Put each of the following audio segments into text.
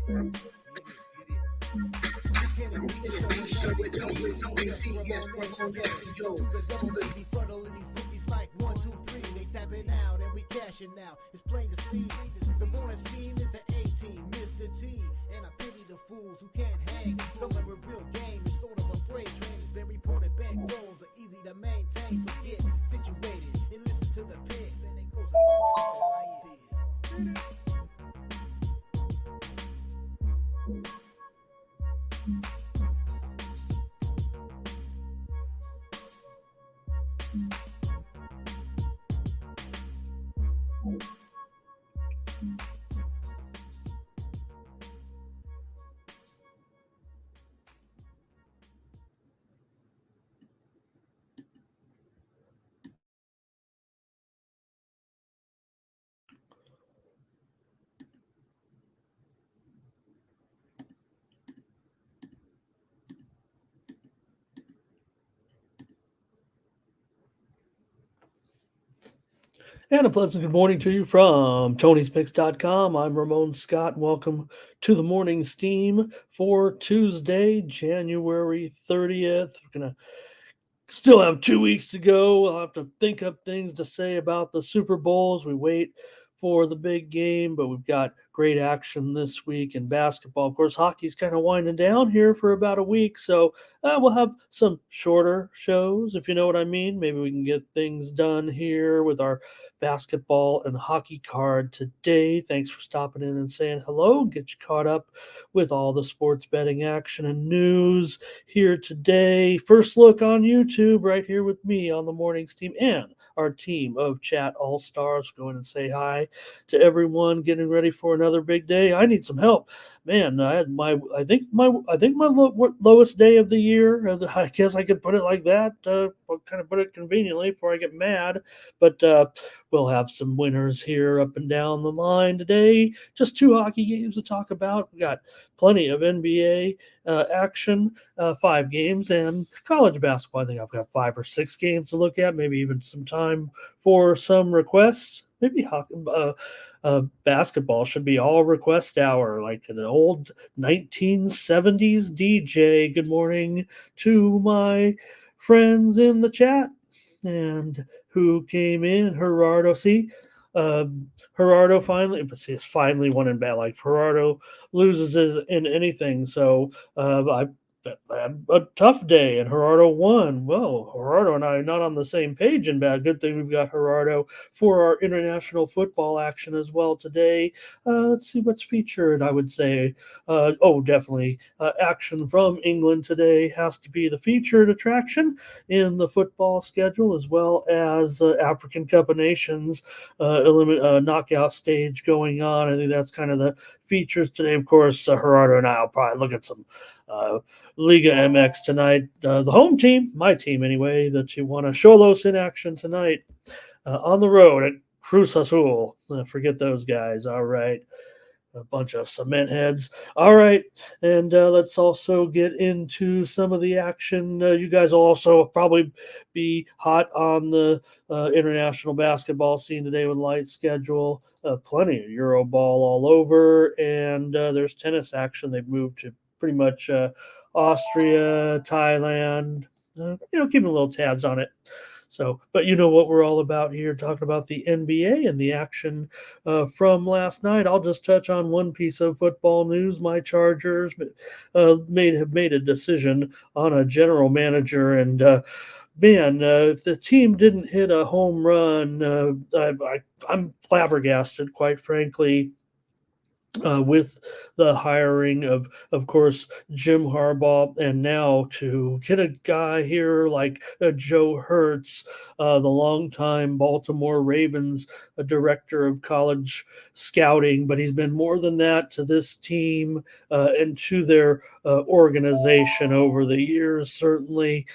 Tapping out and we cashing out. It's plain to see. The morning scheme is the 18, Mr. T. And I pity the fools who can't hang. Coming with real game is sort of a freight train. It's been reported back rolls are easy to maintain. So get situated and listen to the picks. And it goes along like it is. And a pleasant good morning to you from Tony'sPicks.com. I'm Ramon Scott. Welcome to the morning steam for Tuesday, January 30th. We're going to still have 2 weeks to go. I'll have to think up things to say about the Super Bowl as we wait for the big game, but we've got great action this week in basketball. Of course, hockey's kind of winding down here for about a week, so we'll have some shorter shows, if you know what I mean. Maybe we can get things done here with our basketball and hockey card today. Thanks for stopping in and saying hello. Get you caught up with all the sports betting action and news here today. First look on YouTube right here with me on the morning's team and our team of chat all-stars. Go in and say hi to everyone getting ready for another big day. I need some help, man. I had I think my lowest day of the year. I guess I could put it like that. I'll kind of put it conveniently before I get mad, but we'll have some winners here up and down the line today. Just 2 hockey games to talk about. We got plenty of NBA action, 5 games, and college basketball. I think I've got 5 or 6 games to look at. Maybe even some time for some requests. Maybe basketball should be all request hour, like an old 1970s DJ. Good morning to my friends in the chat and who came in. Gerardo, see, Gerardo finally won in bad. Like Gerardo loses in anything, so I had a tough day, and Gerardo won. Well, Gerardo and I are not on the same page in bad. Good thing we've got Gerardo for our international football action as well today. Let's see what's featured. I would say, definitely action from England today has to be the featured attraction in the football schedule, as well as African Cup of Nations knockout stage going on. I think that's kind of the features today. Of course, Gerardo and I will probably look at some Liga MX tonight. The home team, my team anyway, the Tijuana Xolos in action tonight on the road at Cruz Azul. Forget those guys. All right. A bunch of cement heads. All right. And let's also get into some of the action. You guys will also probably be hot on the international basketball scene today with light schedule. Plenty of Euro ball all over. And there's tennis action. They've moved to pretty much Austria, Thailand, keeping a little tabs on it. So, but you know what we're all about here, talking about the NBA and the action from last night. I'll just touch on one piece of football news. My Chargers have made a decision on a general manager, and if the team didn't hit a home run, I'm flabbergasted, quite frankly. With the hiring of course, Jim Harbaugh, and now to get a guy here like Joe Hertz, the longtime Baltimore Ravens director of college scouting, but he's been more than that to this team and to their organization over the years. Certainly,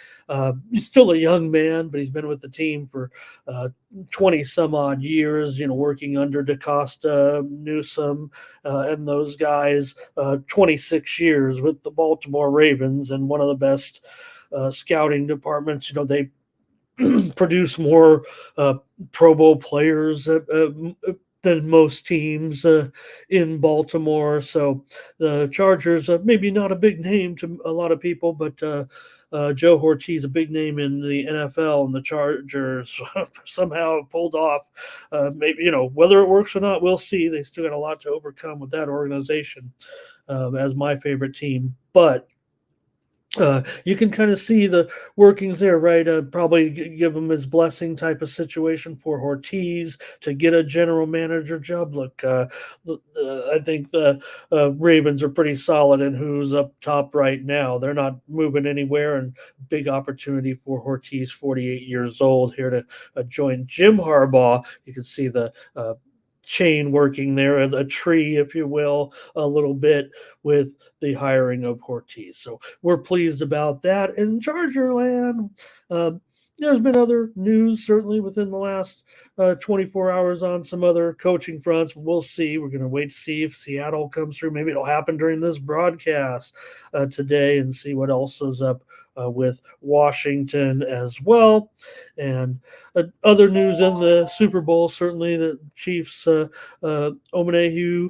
he's still a young man, but he's been with the team for 20 some odd years, working under DaCosta, Newsome, and those guys, 26 years with the Baltimore Ravens, and one of the best scouting departments. They produce more Pro Bowl players than most teams in Baltimore. So the Chargers, maybe not a big name to a lot of people, but Joe Ortiz, a big name in the NFL, and the Chargers somehow pulled off. Maybe whether it works or not, we'll see. They still got a lot to overcome with that organization as my favorite team, but you can kind of see the workings there, right? Probably give him his blessing type of situation for Ortiz to get a general manager job. Look, I think the Ravens are pretty solid in who's up top right now. They're not moving anywhere, and big opportunity for Ortiz, 48 years old, here to join Jim Harbaugh. You can see the chain working there, a tree, if you will, a little bit with the hiring of Ortiz. So we're pleased about that. In Charger land, uh, there's been other news certainly within the last 24 hours on some other coaching fronts. We'll see. We're going to wait to see if Seattle comes through. Maybe it'll happen during this broadcast today and see what else is up with Washington as well. And other news in the Super Bowl, certainly the Chiefs, Omenehu,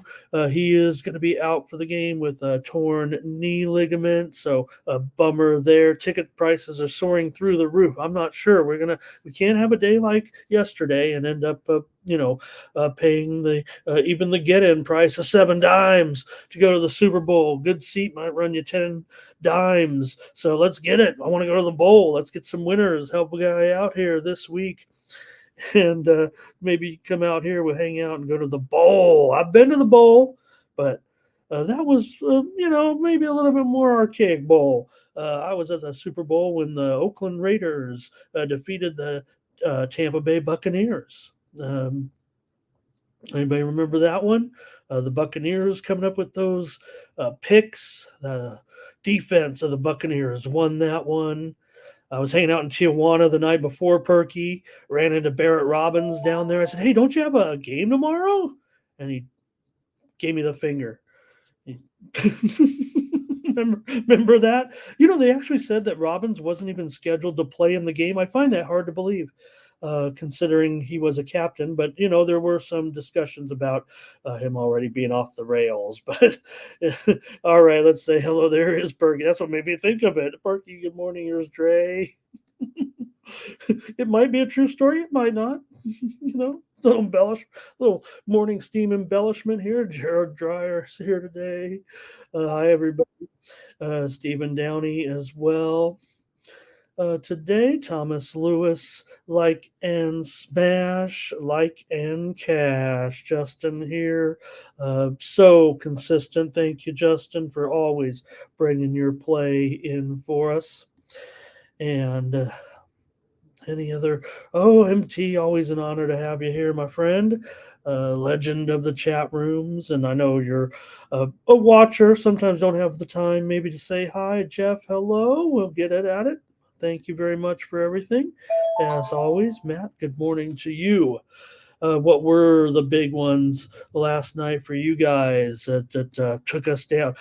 he is going to be out for the game with a torn knee ligament. So a bummer there. Ticket prices are soaring through the roof. I'm not sure we can't have a day like yesterday and end up paying the even the get-in price of $7 to go to the Super Bowl. Good seat might run you $10. So let's get it. I want to go to the bowl. Let's get some winners. Help a guy out here this week. And maybe come out here, we'll hang out and go to the bowl. I've been to the bowl, but that was, maybe a little bit more archaic bowl. I was at the Super Bowl when the Oakland Raiders defeated the Tampa Bay Buccaneers. Anybody remember that one? The Buccaneers coming up with those picks. The defense of the Buccaneers won that one. I was hanging out in Tijuana the night before, Perky. Ran into Barrett Robbins down there. I said, "Hey, don't you have a game tomorrow?" And he gave me the finger. remember that? They actually said that Robbins wasn't even scheduled to play in the game. I find that hard to believe, considering he was a captain. But, there were some discussions about him already being off the rails. But all right, let's say hello. There is Perky. That's what made me think of it. Perky, good morning. Here's Dre. It might be a true story. It might not. Little morning steam embellishment here. Jared Dreyer here today. Hi, everybody. Stephen Downey as well. Today, Thomas Lewis, like and smash, like and cash. Justin here. So consistent. Thank you, Justin, for always bringing your play in for us. And any other? Oh, MT, always an honor to have you here, my friend. Legend of the chat rooms. And I know you're a watcher. Sometimes don't have the time maybe to say hi. Jeff, hello. We'll get it at it. Thank you very much for everything. As always, Matt, good morning to you. What were the big ones last night for you guys that took us down?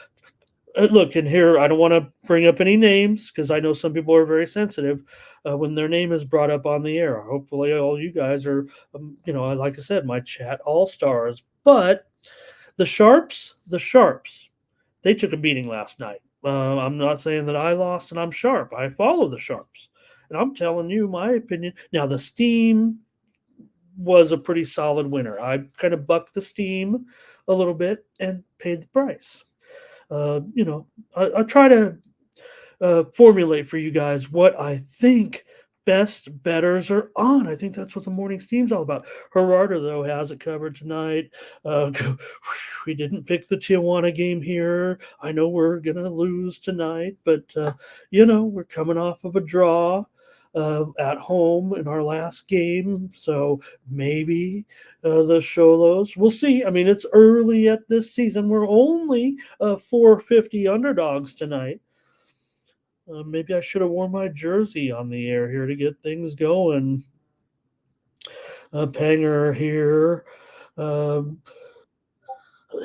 Look, and here, I don't want to bring up any names because I know some people are very sensitive when their name is brought up on the air. Hopefully, all you guys are, like I said, my chat all-stars. But the Sharps, they took a beating last night. I'm not saying that I lost and I'm sharp. I follow the Sharps. And I'm telling you my opinion. Now, the Steam was a pretty solid winner. I kind of bucked the Steam a little bit and paid the price. I try to formulate for you guys what I think best betters are on. I think that's what the morning steam's all about. Gerardo, though, has it covered tonight. We didn't pick the Tijuana game here. I know we're going to lose tonight, but, we're coming off of a draw. At home in our last game, so maybe the Xolos. We'll see. I mean, it's early at this season. We're only 450 underdogs tonight. Maybe I should have worn my jersey on the air here to get things going. Panger here.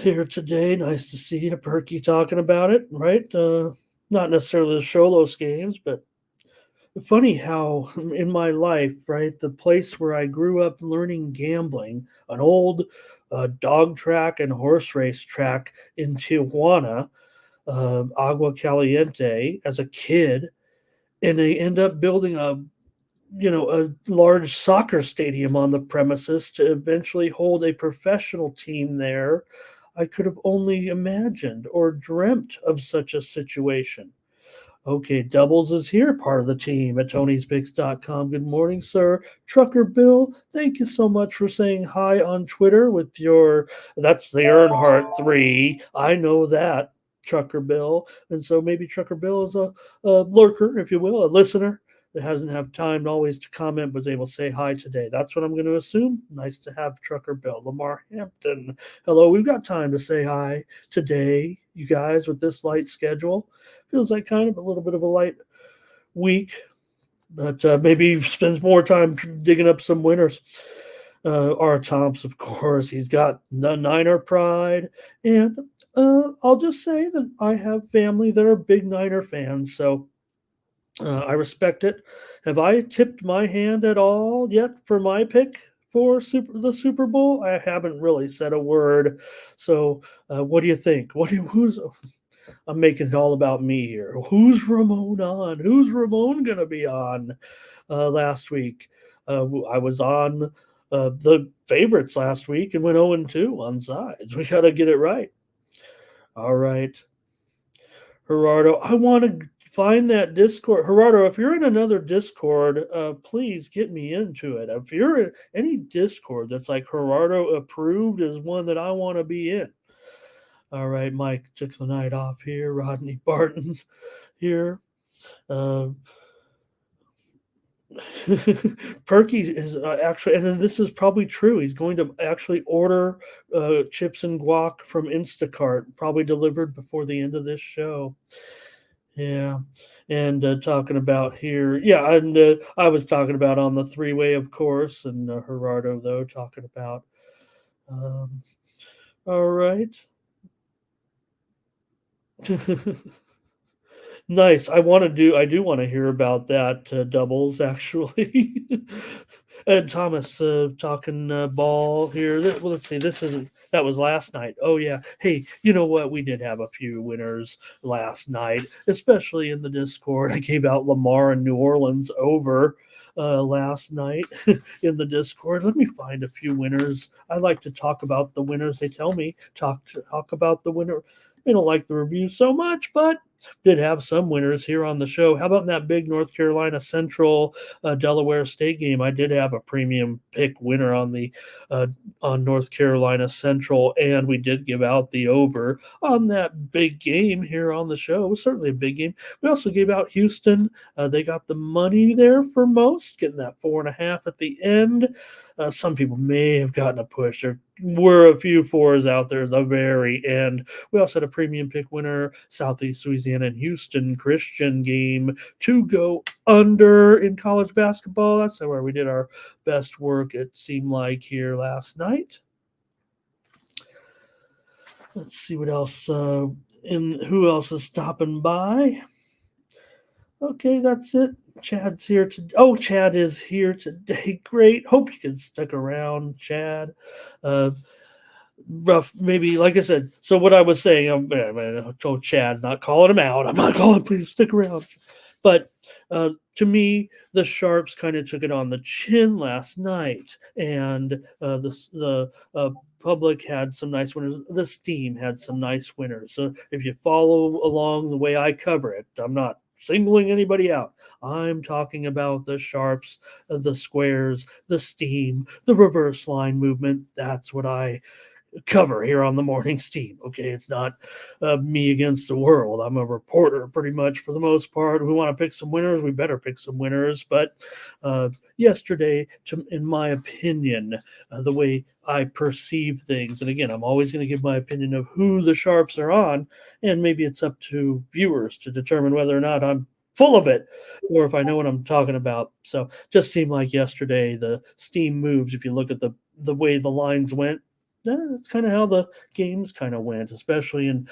Here today. Nice to see you, Perky, talking about it, right? Not necessarily the Xolos games, but funny how in my life, right, the place where I grew up learning gambling, an old dog track and horse race track in Tijuana, Agua Caliente, as a kid, and they end up building a large soccer stadium on the premises to eventually hold a professional team there. I could have only imagined or dreamt of such a situation. Okay, Doubles is here, part of the team at Tony'sPicks.com. Good morning, sir. Trucker Bill, thank you so much for saying hi on Twitter with your, that's the Earnhardt 3. I know that, Trucker Bill. And so maybe Trucker Bill is a lurker, if you will, a listener that hasn't had time always to comment, was able to say hi today. That's what I'm going to assume. Nice to have Trucker Bill. Lamar Hampton, hello. We've got time to say hi today, you guys, with this light schedule. Feels like kind of a little bit of a light week, but maybe spends more time digging up some winners. R. Thompson, of course, he's got the Niner pride, and I'll just say that I have family that are big Niner fans, so I respect it. Have I tipped my hand at all yet for my pick for the Super Bowl? I haven't really said a word. So, what do you think? Who's I'm making it all about me here. Who's Ramon on? Who's Ramon gonna be on? Last week, I was on the favorites last week and went 0-2 on sides. We gotta get it right. All right, Gerardo. I want to find that Discord. Gerardo, if you're in another Discord, please get me into it. If you're in any Discord that's like Gerardo approved is one that I want to be in. All right, Mike took the night off here. Rodney Barton here. Perky is actually, and then this is probably true. He's going to actually order chips and guac from Instacart, probably delivered before the end of this show. Yeah, and talking about here, yeah, and I was talking about on the three-way, of course, and Gerardo though talking about. All right. Nice. I do want to hear about that doubles actually. And Thomas talking ball here. Well, let's see. That was last night. Oh yeah. Hey, you know what? We did have a few winners last night, especially in the Discord. I gave out Lamar and New Orleans over last night in the Discord. Let me find a few winners. I like to talk about the winners. They tell me talk about the winner. We don't like the review so much, but did have some winners here on the show. How about in that big North Carolina Central Delaware State game? I did have a premium pick winner on the on North Carolina Central, and we did give out the over on that big game here on the show. It was certainly a big game. We also gave out Houston. They got the money there for most, getting that 4.5 at the end. Some people may have gotten a push. There were a few fours out there at the very end. We also had a premium pick winner, Southeast Louisiana and Houston Christian game to go under in college basketball. That's where we did our best work, it seemed like, here last night. Let's see what else, who else is stopping by. Okay, that's it. Chad's here today. Oh, Chad is here today. Great. Hope you can stick around, Chad. Rough, maybe, like I said. So what I was saying, I told Chad, not calling him out. I'm not calling. Please stick around. But to me, the Sharps kind of took it on the chin last night, and the public had some nice winners. The Steam had some nice winners. So if you follow along the way I cover it, I'm not singling anybody out. I'm talking about the Sharps, the squares, the Steam, the reverse line movement. That's what I cover here on the morning Steam. Okay, it's not me against the world. I'm a reporter pretty much for the most part. We want to pick some winners. We better pick some winners. But yesterday, in my opinion, the way I perceive things, and again, I'm always going to give my opinion of who the Sharps are on, and maybe it's up to viewers to determine whether or not I'm full of it or if I know what I'm talking about. So just seemed like yesterday the Steam moves, if you look at the way the lines went, That's kind of how the games kind of went, especially in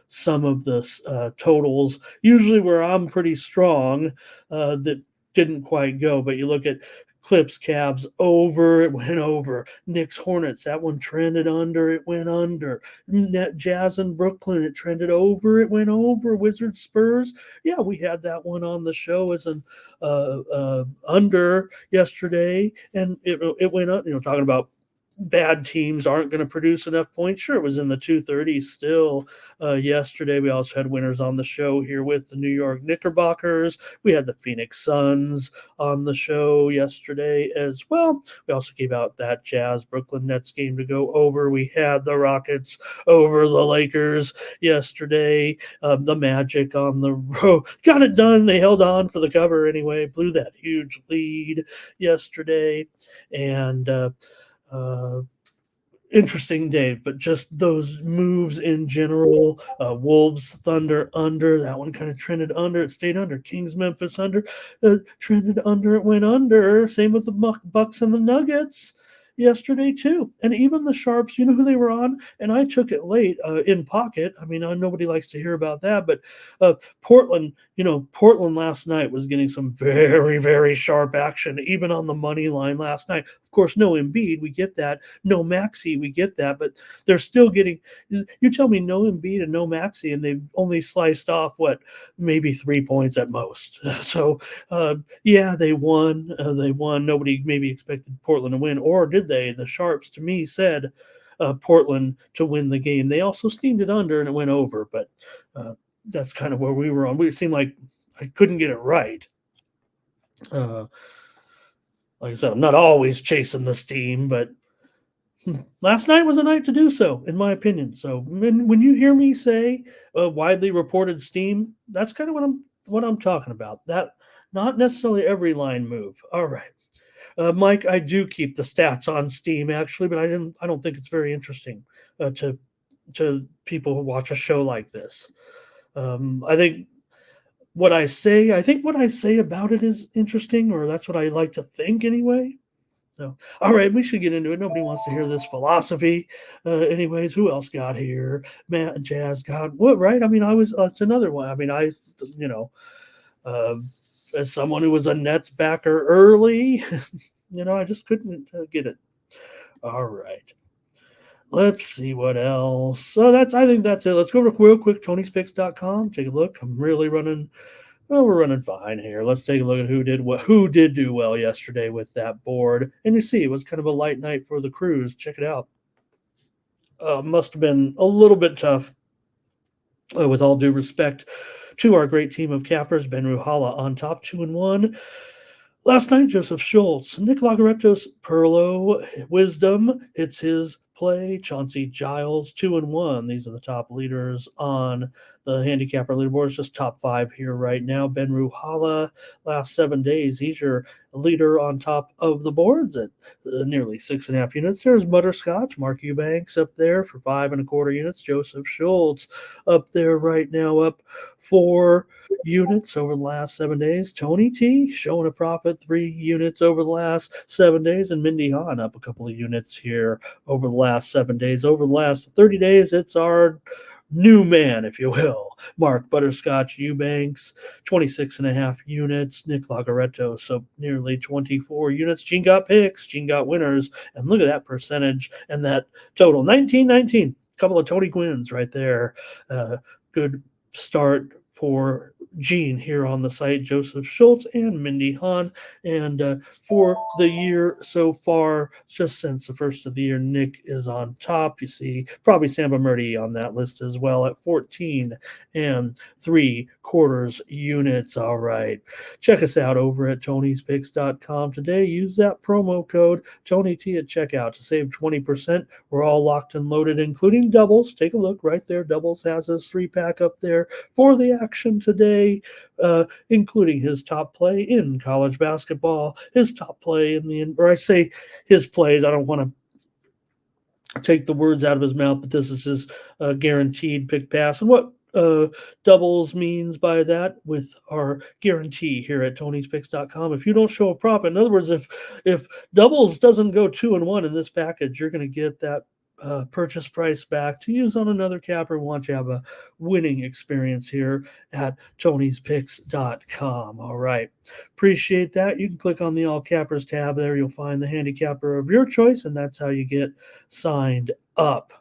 some of the totals. Usually, where I'm pretty strong, that didn't quite go. But you look at Clips, Cavs over, it went over. Knicks, Hornets, that one trended under, it went under. Net Jazz and Brooklyn, it trended over, it went over. Wizards, Spurs, yeah, we had that one on the show as an under yesterday, and it went up. Talking about bad teams aren't going to produce enough points. Sure, it was in the 230s still yesterday. We also had winners on the show here with the New York Knickerbockers. We had the Phoenix Suns on the show yesterday as well. We also gave out that Jazz Brooklyn Nets game to go over. We had the Rockets over the Lakers yesterday. The Magic on the road got it done. They held on for the cover anyway, blew that huge lead yesterday. And interesting day, but just those moves in general. Wolves, Thunder under, that one kind of trended under, it stayed under. Kings, Memphis under, trended under, it went under. Same with the Bucks and the Nuggets yesterday too, and even the Sharps, who they were on, and I took it late in pocket. I mean, nobody likes to hear about that, but Portland, Portland last night was getting some very, very sharp action, even on the money line last night. Of course, no Embiid, we get that. No Maxey, we get that, but they're still getting. You tell me no Embiid and no Maxey, and they've only sliced off maybe 3 points at most. So yeah, they won. They won. Nobody maybe expected Portland to win, or did they? The Sharps, to me, said Portland to win the game. They also steamed it under, and it went over. But that's kind of where we were on. We seemed like I couldn't get it right. Like I said, I'm not always chasing the steam, but last night was a night to do so, in my opinion. So when you hear me say widely reported steam, that's kind of what I'm talking about. That not necessarily every line move. All right, Mike, I do keep the stats on Steam actually, but I don't think it's very interesting to people who watch a show like this. I think what I say about it is interesting, or that's what I like to think anyway. So, all right, we should get into it. Nobody wants to hear this philosophy. Anyways, who else got here? Matt and Jazz got what, right? I mean, it's another one. I mean, as someone who was a Nets backer early, I just couldn't get it. All right. Let's see what else. So I think that's it. Let's go real quick, Tony'sPicks.com. Take a look. I'm really running. Well, we're running fine here. Let's take a look at who did do well yesterday with that board. And you see, it was kind of a light night for the Crews. Check it out. Must have been a little bit tough, with all due respect to our great team of cappers. Ben Ruhala on top, 2-1. Last night, Joseph Schultz, Nick Lagarettos, Perlo, Wisdom, it's his play. Chauncey Giles, 2-1. These are the top leaders on the handicapper leaderboard. It's just top 5 here right now. Ben Ruhala, last 7 days, he's your leader on top of the boards at nearly 6.5 units. There's Butterscotch, Mark Eubanks up there for 5.25 units. Joseph Schultz up there right now, up 4 units over the last 7 days. Tony T showing a profit, 3 units over the last 7 days, and Mindy Hahn up a couple of units here over the last 7 days. Over the last 30 days, it's our new man, if you will, Mark Butterscotch Eubanks, 26.5 units. Nick Lagaretto, so nearly 24 units. Gene got picks, Gene got winners, and look at that percentage and that total, 19-19. Couple of Tony Gwynns right there. Good start for Gene here on the site, Joseph Schultz and Mindy Hahn. And for the year so far, just since the first of the year, Nick is on top. You see probably Samba Murdy on that list as well at 14.75 units. All right. Check us out over at Tony'sPicks.com today. Use that promo code TonyT at checkout to save 20%. We're all locked and loaded, including doubles. Take a look right there. Doubles has his 3-pack up there for the action today, including his top play in college basketball, his top play I say his plays, I don't want to take the words out of his mouth, but this is his guaranteed pick pass. And what doubles means by that with our guarantee here at Tony'sPicks.com. If you don't show a profit, in other words, if doubles doesn't go 2-1 in this package, you're going to get that purchase price back to use on another capper. Want you to have a winning experience here at Tony'sPicks.com. All right. Appreciate that. You can click on the All Cappers tab there. You'll find the handicapper of your choice, and that's how you get signed up.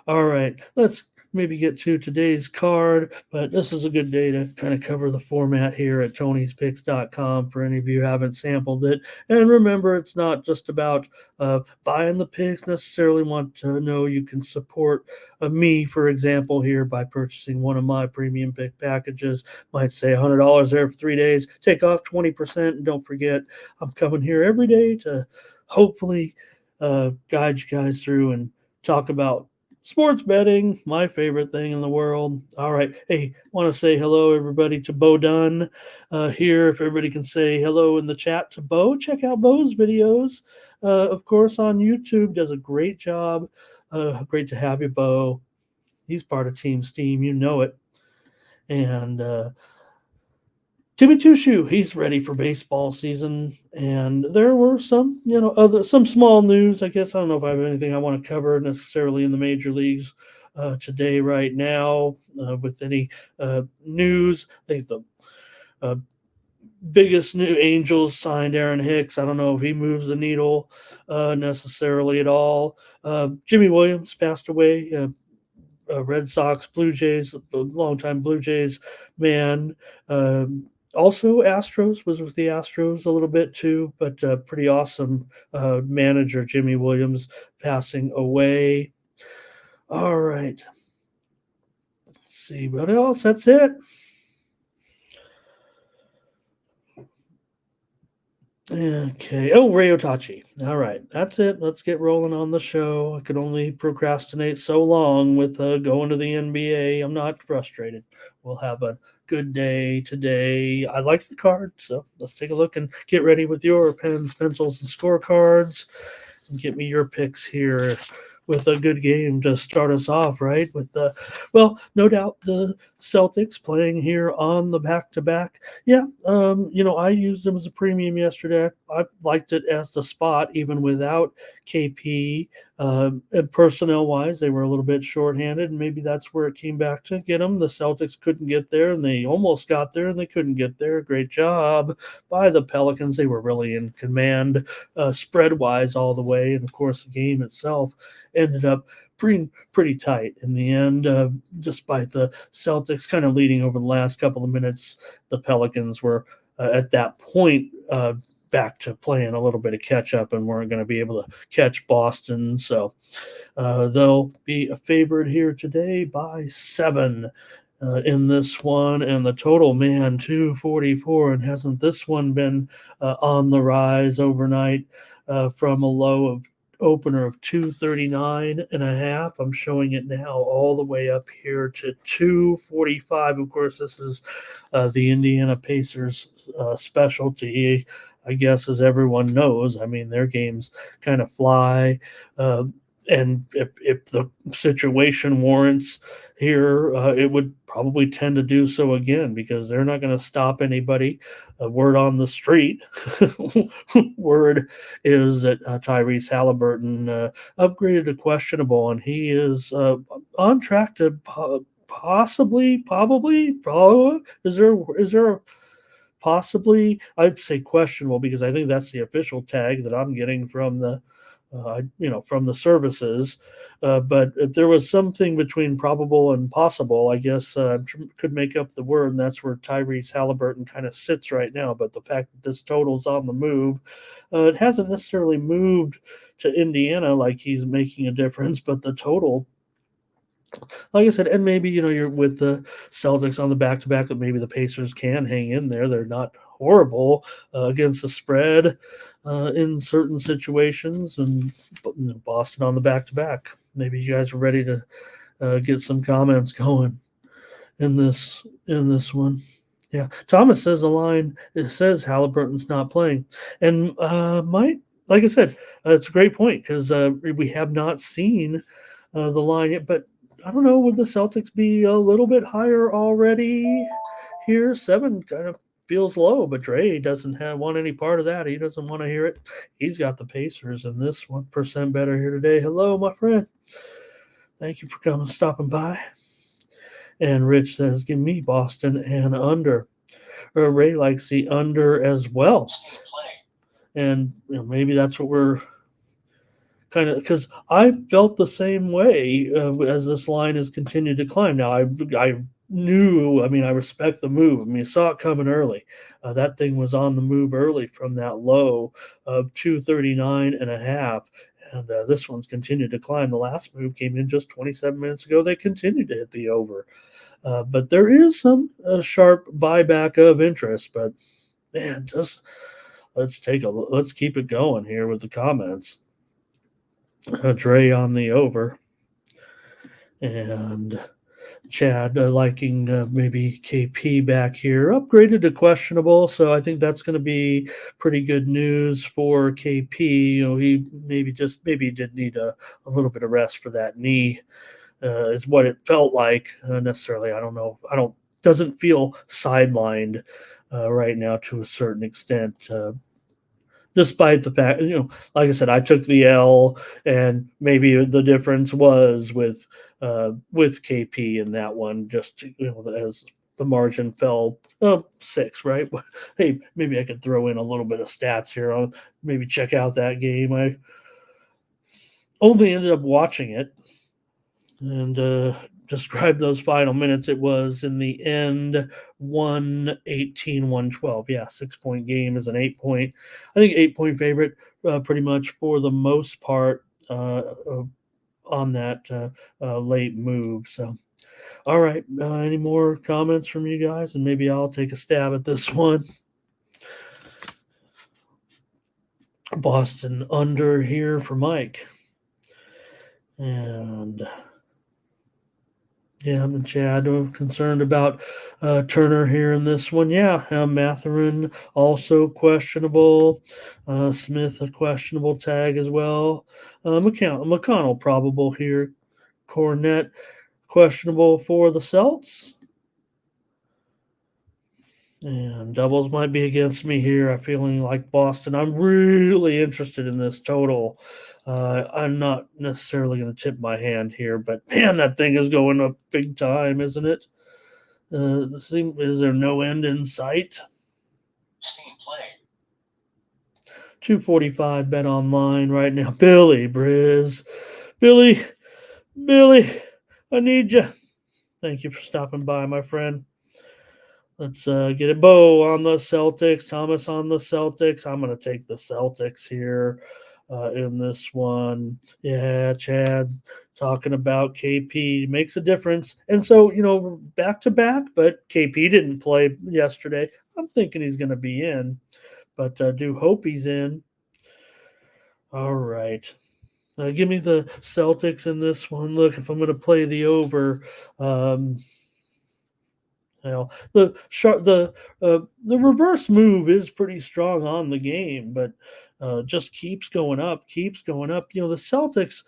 All right. Let's maybe get to today's card, but this is a good day to kind of cover the format here at Tony'sPicks.com for any of you who haven't sampled it. And remember, it's not just about buying the picks necessarily. Want to know you can support me, for example, here by purchasing one of my premium pick packages. Might say $100 there for 3 days. Take off 20%. And don't forget, I'm coming here every day to hopefully guide you guys through and talk about sports betting, my favorite thing in the world. All right. Hey, want to say hello, everybody, to Bo Dunn here. If everybody can say hello in the chat to Bo, check out Bo's videos. Of course, on YouTube, does a great job. Great to have you, Bo. He's part of Team Steam. You know it. And Timmy Tushu, he's ready for baseball season, and there were some, some small news. I guess I don't know if I have anything I want to cover necessarily in the major leagues today, right now, with any news. I think the biggest new Angels signed Aaron Hicks. I don't know if he moves the needle necessarily at all. Jimmy Williams passed away. Red Sox, Blue Jays, a longtime Blue Jays man. Also, Astros was with the Astros a little bit too, but pretty awesome manager Jimmy Williams passing away. All right. Let's see what else. That's it. Okay. Oh, Ray Otachi. All right. That's it. Let's get rolling on the show. I could only procrastinate so long with going to the NBA. I'm not frustrated. We'll have a good day today. I like the card, so let's take a look and get ready with your pens, pencils, and scorecards. And get me your picks here with a good game to start us off, right? With no doubt the Celtics playing here on the back-to-back. Yeah, I used them as a premium yesterday. I liked it as the spot, even without KP. And personnel-wise, they were a little bit shorthanded, and maybe that's where it came back to get them. The Celtics couldn't get there, and they almost got there, and they couldn't get there. Great job by the Pelicans. They were really in command spread-wise all the way, and, of course, the game itself ended up pretty tight in the end, despite the Celtics kind of leading over the last couple of minutes. The Pelicans were at that point back to playing a little bit of catch up and weren't going to be able to catch Boston. So they'll be a favorite here today by 7 in this one. And the total, man, 244. And hasn't this one been on the rise overnight from a low of opener of 239.5. I'm showing it now all the way up here to 245. Of course, this is the Indiana Pacers specialty, I guess, as everyone knows. I mean, their games kind of fly. And if the situation warrants here, it would probably tend to do so again because they're not going to stop anybody. Word on the street, word is that Tyrese Halliburton upgraded to questionable, and he is on track to possibly. Is there a possibly? I'd say questionable because I think that's the official tag that I'm getting from the. From the services, but if there was something between probable and possible, I guess could make up the word, and that's where Tyrese Halliburton kind of sits right now. But the fact that this total's on the move, it hasn't necessarily moved to Indiana like he's making a difference, but the total, like I said, and maybe you're with the Celtics on the back-to-back, that maybe the Pacers can hang in there. They're not horrible against the spread in certain situations, and Boston on the back-to-back. Maybe you guys are ready to get some comments going in this one. Yeah, Thomas says the line, it says Halliburton's not playing, and like I said, it's a great point because we have not seen the line yet, but I don't know, would the Celtics be a little bit higher already here? 7 kind of feels low, but Dre doesn't want any part of that. He doesn't want to hear it. He's got the Pacers in this 1% better here today. Hello, my friend. Thank you for stopping by. And Rich says, give me Boston and under. Ray likes the under as well. And maybe that's what we're kind of, because I felt the same way as this line has continued to climb. Now, I knew, I respect the move. You saw it coming early. That thing was on the move early from that low of 239.5. And this one's continued to climb. The last move came in just 27 minutes ago. They continued to hit the over. But there is some sharp buyback of interest. But, man, just let's keep it going here with the comments. Dre on the over. And Chad liking maybe KP back here. Upgraded to questionable, so I think that's going to be pretty good news for KP. He maybe did need a little bit of rest for that knee, is what it felt like. Necessarily, I don't know. Doesn't feel sidelined right now to a certain extent. Despite the fact, like I said, I took the L, and maybe the difference was with KP in that one. Just as the margin fell 6, right? Hey, maybe I could throw in a little bit of stats here. I'll maybe check out that game. I only ended up watching it and describe those final minutes. It was in the end 118-112. Yeah, 6-point game is an 8-point. I think 8-point favorite pretty much for the most part on that late move. So, all right. Any more comments from you guys? And maybe I'll take a stab at this one. Boston under here for Mike. And yeah, I'm and Chad concerned about Turner here in this one. Yeah, Mathurin also questionable. Smith a questionable tag as well. McConnell probable here. Cornette questionable for the Celts. And doubles might be against me here. I'm feeling like Boston. I'm really interested in this total. I'm not necessarily going to tip my hand here, but man, that thing is going up big time, isn't it? Is there no end in sight? Steam play. 245 bet online right now. Billy Briz. Billy, I need you. Thank you for stopping by, my friend. Let's get it. Bo on the Celtics. Thomas on the Celtics. I'm going to take the Celtics here in this one. Yeah, Chad's talking about KP. Makes a difference. And so, back to back, but KP didn't play yesterday. I'm thinking he's going to be in, but do hope he's in. All right. Give me the Celtics in this one. Look, if I'm going to play the over, the reverse move is pretty strong on the game, but just keeps going up. The Celtics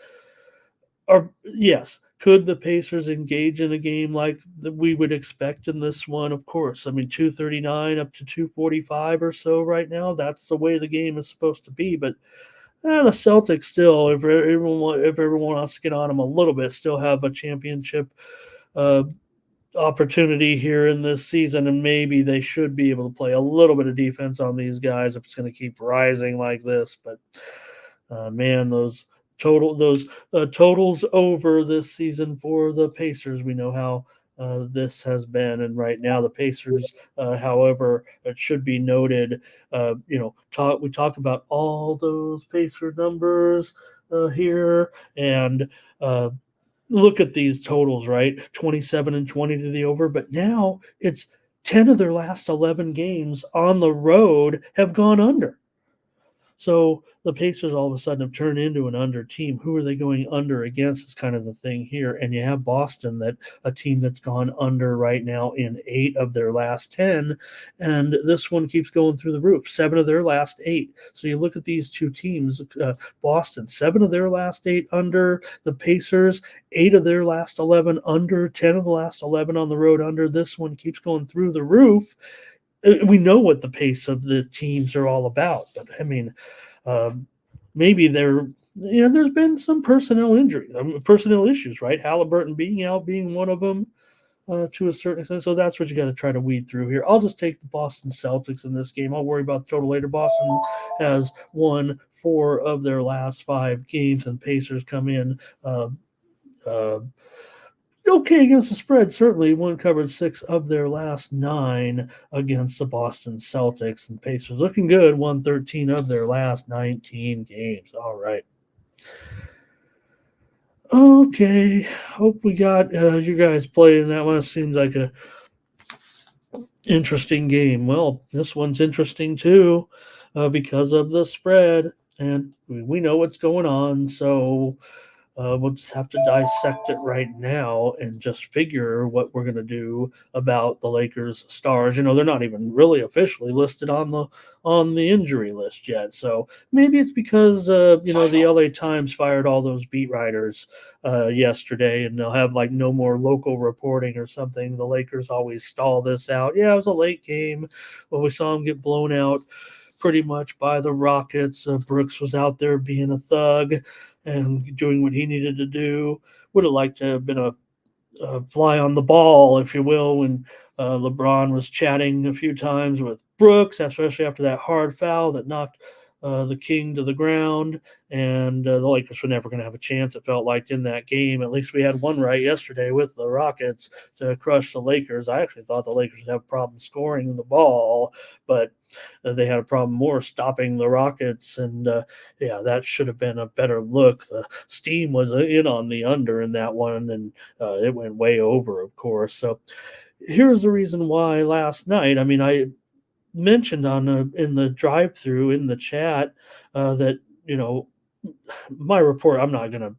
are, yes. Could the Pacers engage in a game like we would expect in this one? Of course. 239 up to 245 or so right now. That's the way the game is supposed to be. But the Celtics still, if everyone wants to get on them a little bit, still have a championship opportunity here in this season, and maybe they should be able to play a little bit of defense on these guys if it's going to keep rising like this. But man, those totals over this season for the Pacers, we know how this has been, and right now the Pacers, however, it should be noted, we talk about all those Pacer numbers here, and look at these totals, right? 27 and 20 to the over, but now it's 10 of their last 11 games on the road have gone under. So the Pacers all of a sudden have turned into an under team. Who are they going under against is kind of the thing here. And you have Boston, that a team that's gone under right now in 8 of their last 10. And this one keeps going through the roof, 7 of their last 8. So you look at these two teams, Boston, 7 of their last 8 under. The Pacers, 8 of their last 11 under, 10 of the last 11 on the road under. This one keeps going through the roof. we know what the pace of the teams are all about. But I mean, um, maybe there's been some personnel injuries, personnel issues, right? Halliburton being out, being one of them to a certain extent. So that's what you got to try to weed through here. I'll just take the Boston Celtics in this game. I'll worry about the total later. Boston has won 4 of their last 5 games, and Pacers come in uh, uh, okay against the spread. Certainly, one covered 6 of their last 9 against the Boston Celtics, and Pacers looking good. Won 13 of their last 19 games. All right. Okay. Hope we got you guys playing that one. Seems like a interesting game. Well, this one's interesting too because of the spread, and we know what's going on. So we'll just have to dissect it right now and just figure what we're going to do about the Lakers stars. They're not even really officially listed on the injury list yet. So maybe it's because the LA Times fired all those beat writers yesterday, and they'll have like no more local reporting or something. The Lakers always stall this out. Yeah, it was a late game. Well, we saw them get blown out pretty much by the Rockets. Brooks was out there being a thug and doing what he needed to do. Would have liked to have been a fly on the ball, if you will, when LeBron was chatting a few times with Brooks, especially after that hard foul that knocked the King to the ground. And the Lakers were never going to have a chance, it felt like, in that game. At least we had one right yesterday with the Rockets to crush the Lakers. I actually thought the Lakers would have a problem scoring the ball, but they had a problem more stopping the Rockets. And yeah, that should have been a better look. The steam was in on the under in that one, and it went way over, of course. So here's the reason why last night. I mean, I mentioned in the drive-through in the chat that my report. I'm not gonna.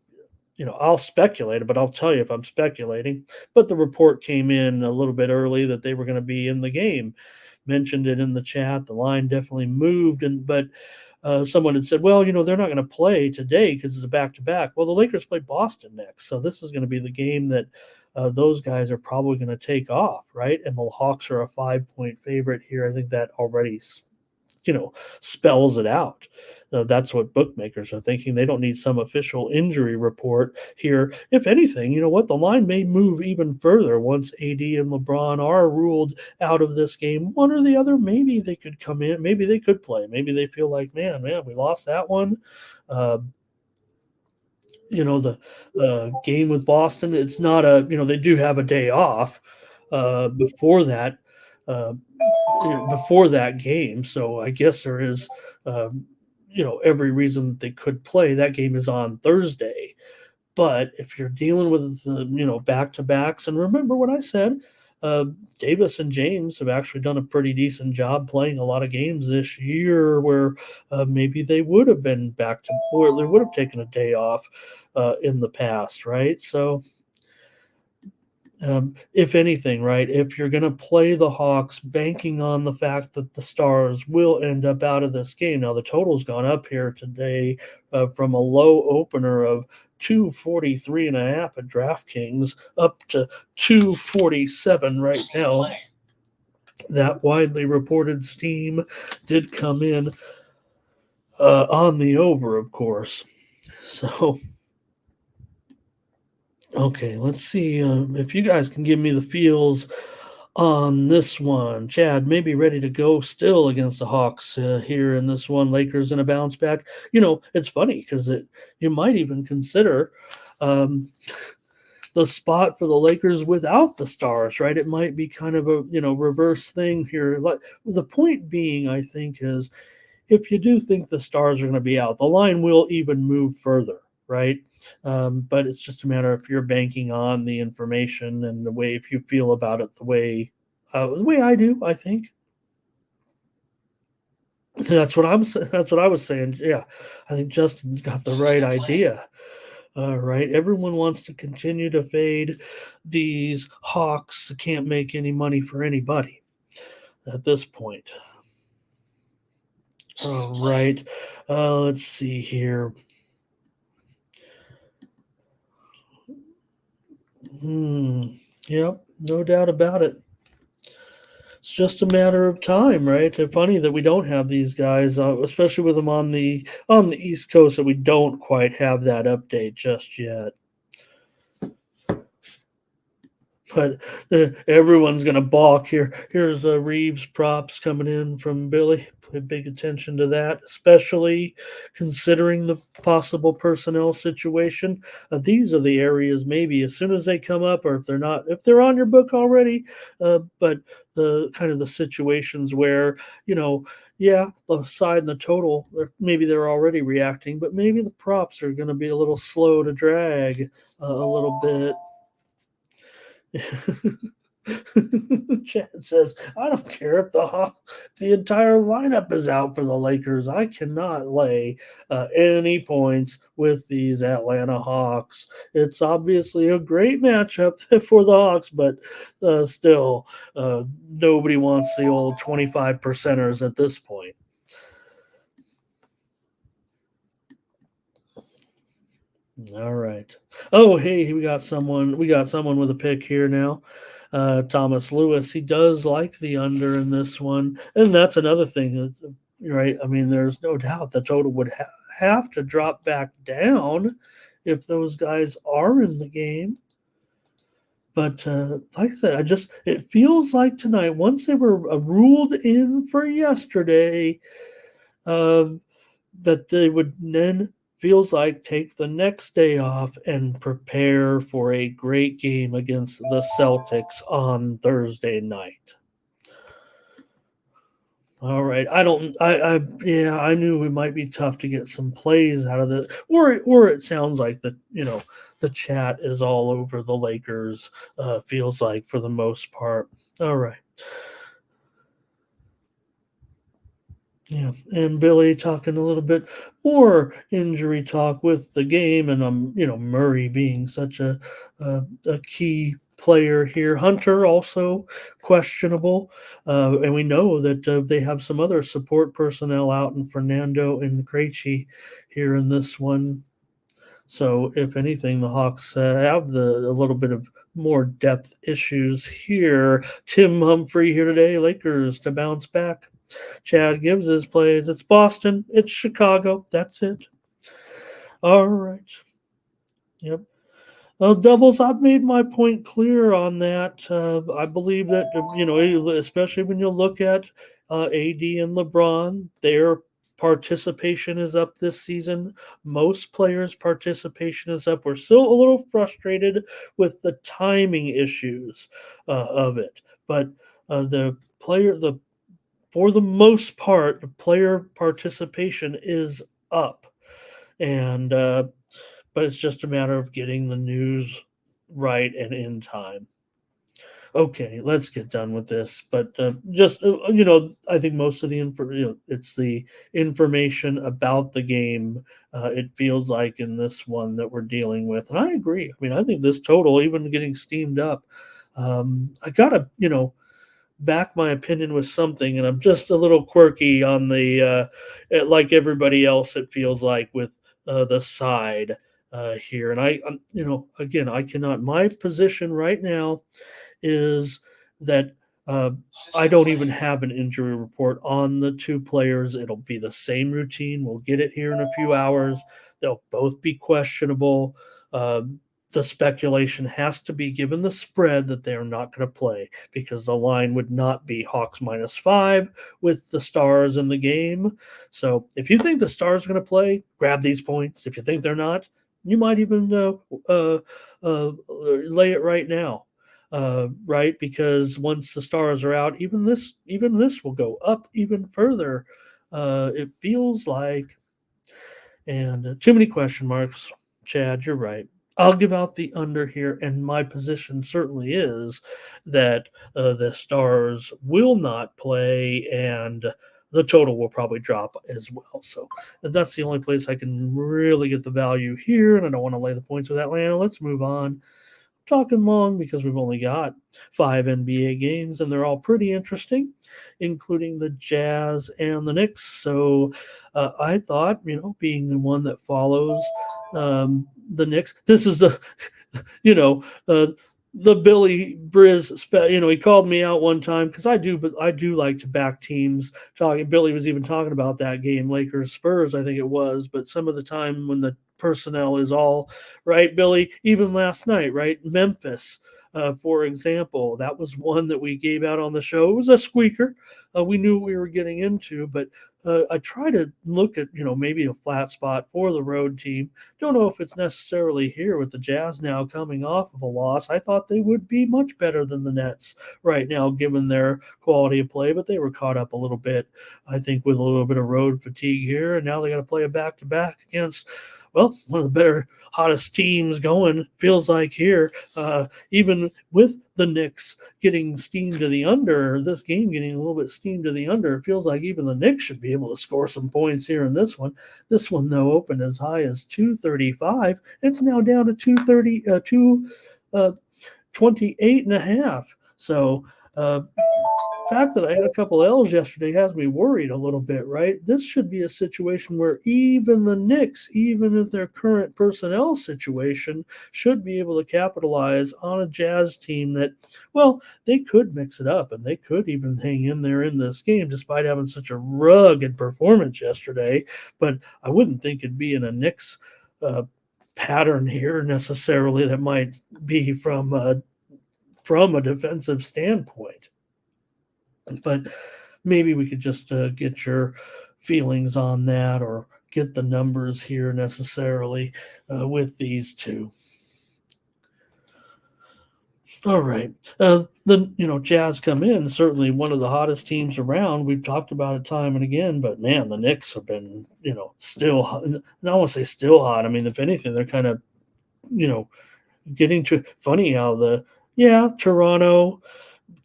I'll speculate, but I'll tell you if I'm speculating. But the report came in a little bit early that they were going to be in the game. Mentioned it in the chat. The line definitely moved, but someone had said, well, they're not going to play today because it's a back-to-back. Well, the Lakers play Boston next, so this is going to be the game that those guys are probably going to take off, right? And the Hawks are a 5-point favorite here. I think that already spells it out. That's what bookmakers are thinking. They don't need some official injury report here. If anything, you know what? The line may move even further once AD and LeBron are ruled out of this game. One or the other, maybe they could come in. Maybe they could play. Maybe they feel like, man, we lost that one. The game with Boston, it's not they do have a day off before that. Uh, before that game. So I guess there is, every reason they could play. That game is on Thursday. But if you're dealing with back to backs, and remember what I said, uh, Davis and James have actually done a pretty decent job playing a lot of games this year where maybe they would have been back to, or they would have taken a day off in the past, right? So if anything, right, if you're going to play the Hawks, banking on the fact that the Stars will end up out of this game. Now, the total's gone up here today from a low opener of 243.5 at DraftKings up to 247 right now. That widely reported steam did come in on the over, of course. So okay, let's see if you guys can give me the feels on this one. Chad, maybe ready to go still against the Hawks here in this one. Lakers in a bounce back. It's funny because you might even consider um, the spot for the Lakers without the Stars, right? It might be kind of a reverse thing here. The point being, I think, is if you do think the Stars are going to be out, the line will even move further, right? But it's just a matter if you're banking on the information and the way, if you feel about it the way I do, I think. That's what I was saying. Yeah, I think Justin's got the right idea. Right, everyone wants to continue to fade these Hawks. Can't make any money for anybody at this point. All right, let's see here. Yep, no doubt about it. it's just a matter of time, right? It's funny that we don't have these guys, especially with them on the East Coast, that we don't quite have that update just yet. But everyone's going to balk here. Here's Reeves props coming in from Billy. Pay big attention to that, especially considering the possible personnel situation. These are the areas maybe as soon as they come up, or if they're not, if they're on your book already. But the kind of the situations where yeah, the side and the total, maybe they're already reacting, but maybe the props are going to be a little slow to drag a little bit. Chad says, "I don't care if the entire lineup is out for the Lakers. I cannot lay any points with these Atlanta Hawks. It's obviously a great matchup for the Hawks, but still, nobody wants the old 25 percenters at this point." All right. Oh, hey, we got someone. We got someone with a pick here now. Thomas Lewis. He does like the under in this one, and that's another thing, right? I mean, there's no doubt the total would have to drop back down if those guys are in the game. But like I said, it feels like tonight, once they were ruled in for yesterday, that they would then feels like take the next day off and prepare for a great game against the Celtics on Thursday night. All right. Yeah, I knew it might be tough to get some plays out of it. Or it sounds like the chat is all over the Lakers, feels like for the most part. All right. Yeah, and Billy talking a little bit more injury talk with the game, and Murray being such a key player here. Hunter also questionable, and we know that they have some other support personnel out in Fernando and Krejci here in this one. So if anything, the Hawks have a little bit of more depth issues here. Tim Humphrey here today. Lakers to bounce back. Chad Gibbs his plays. It's Boston. It's Chicago. That's it. All right. Yep. Doubles. I've made my point clear on that. I believe that especially when you look at AD and LeBron, their participation is up this season. Most players' participation is up. We're still a little frustrated with the timing issues of it, but for the most part, the player participation is up, and but it's just a matter of getting the news right and in time. Okay, let's get done with this. But I think most of the it's the information about the game. It feels like in this one that we're dealing with, and I agree. I mean, I think this total, even getting steamed up, I gotta back my opinion with something, and I'm just a little quirky on the like everybody else. It feels like with the side here, and again, I cannot. My position right now is that I don't even have an injury report on the two players. It'll be the same routine. We'll get it here in a few hours. They'll both be questionable. The speculation has to be given the spread that they're not going to play, because the line would not be Hawks -5 with the Stars in the game. So if you think the Stars are going to play, grab these points. If you think they're not, you might even lay it right now. Right, because once the Stars are out, even this will go up even further. It feels like, and too many question marks. Chad, you're right. I'll give out the under here, and my position certainly is that the Stars will not play, and the total will probably drop as well. So that's the only place I can really get the value here, and I don't want to lay the points with Atlanta. Let's move on. Talking long because we've only got 5 NBA games, and they're all pretty interesting, including the Jazz and the Knicks. So I thought, being the one that follows the Knicks, this is the, the Billy Briz, he called me out one time because I do like to back teams. Talking, Billy was even talking about that game, Lakers Spurs, I think it was. But some of the time when the personnel is all right, Billy, even last night, right, Memphis. For example, that was one that we gave out on the show. It was a squeaker. We knew what we were getting into, but I try to look at maybe a flat spot for the road team. Don't know if it's necessarily here with the Jazz now coming off of a loss. I thought they would be much better than the Nets right now, given their quality of play, but they were caught up a little bit, I think, with a little bit of road fatigue here. And now they got to play a back to back against, well, one of the better, hottest teams going, feels like here. Even with the Knicks getting steam to the under, this game getting a little bit steam to the under, it feels like even the Knicks should be able to score some points here in this one. This one, though, opened as high as 235. It's now down to 228 and a half. So, fact that I had a couple L's yesterday has me worried a little bit, right? This should be a situation where even the Knicks, even if their current personnel situation, should be able to capitalize on a Jazz team that, well, they could mix it up and they could even hang in there in this game despite having such a rugged performance yesterday. But I wouldn't think it'd be in a Knicks pattern here necessarily that might be from a defensive standpoint. But maybe we could just get your feelings on that or get the numbers here necessarily with these two. All right. Jazz come in, certainly one of the hottest teams around. We've talked about it time and again, but man, the Knicks have been, still hot. And I don't want to say still hot. I mean, if anything, they're kind of, getting to funny how Toronto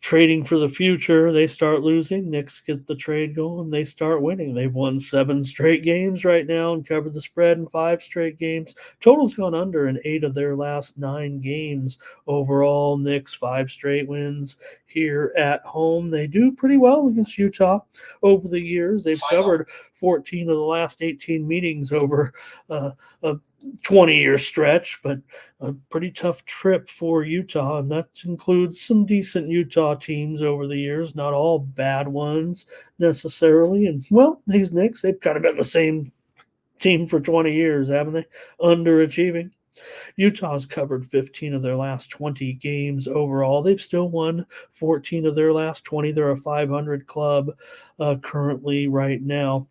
trading for the future, they start losing. Knicks get the trade going, they start winning. They've won 7 straight games right now and covered the spread in 5 straight games. Total's gone under in 8 of their last 9 games. Overall, Knicks 5 straight wins here at home. They do pretty well against Utah over the years. They've covered 14 of the last 18 meetings over a 20-year stretch, but a pretty tough trip for Utah, and that includes some decent Utah teams over the years, not all bad ones necessarily. And, well, these Knicks, they've kind of been the same team for 20 years, haven't they? Underachieving. Utah's covered 15 of their last 20 games overall. They've still won 14 of their last 20. They're a 500 club currently right now.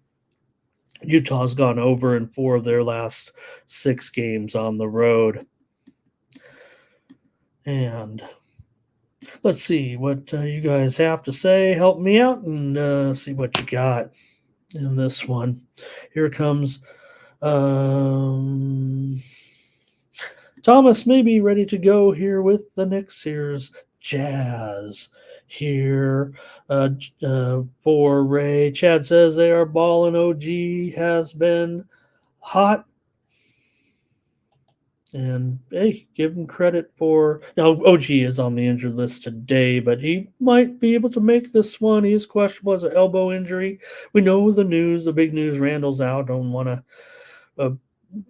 Utah's gone over in 4 of their last 6 games on the road. And let's see what you guys have to say. Help me out and see what you got in this one. Here comes Thomas may be ready to go here with the Knicks. Here's Jazz here for Ray. Chad says they are balling. OG has been hot. And, hey, give him credit for – now, OG is on the injured list today, but he might be able to make this one. He's questionable as an elbow injury. We know the news, the big news, Randall's out. Don't want to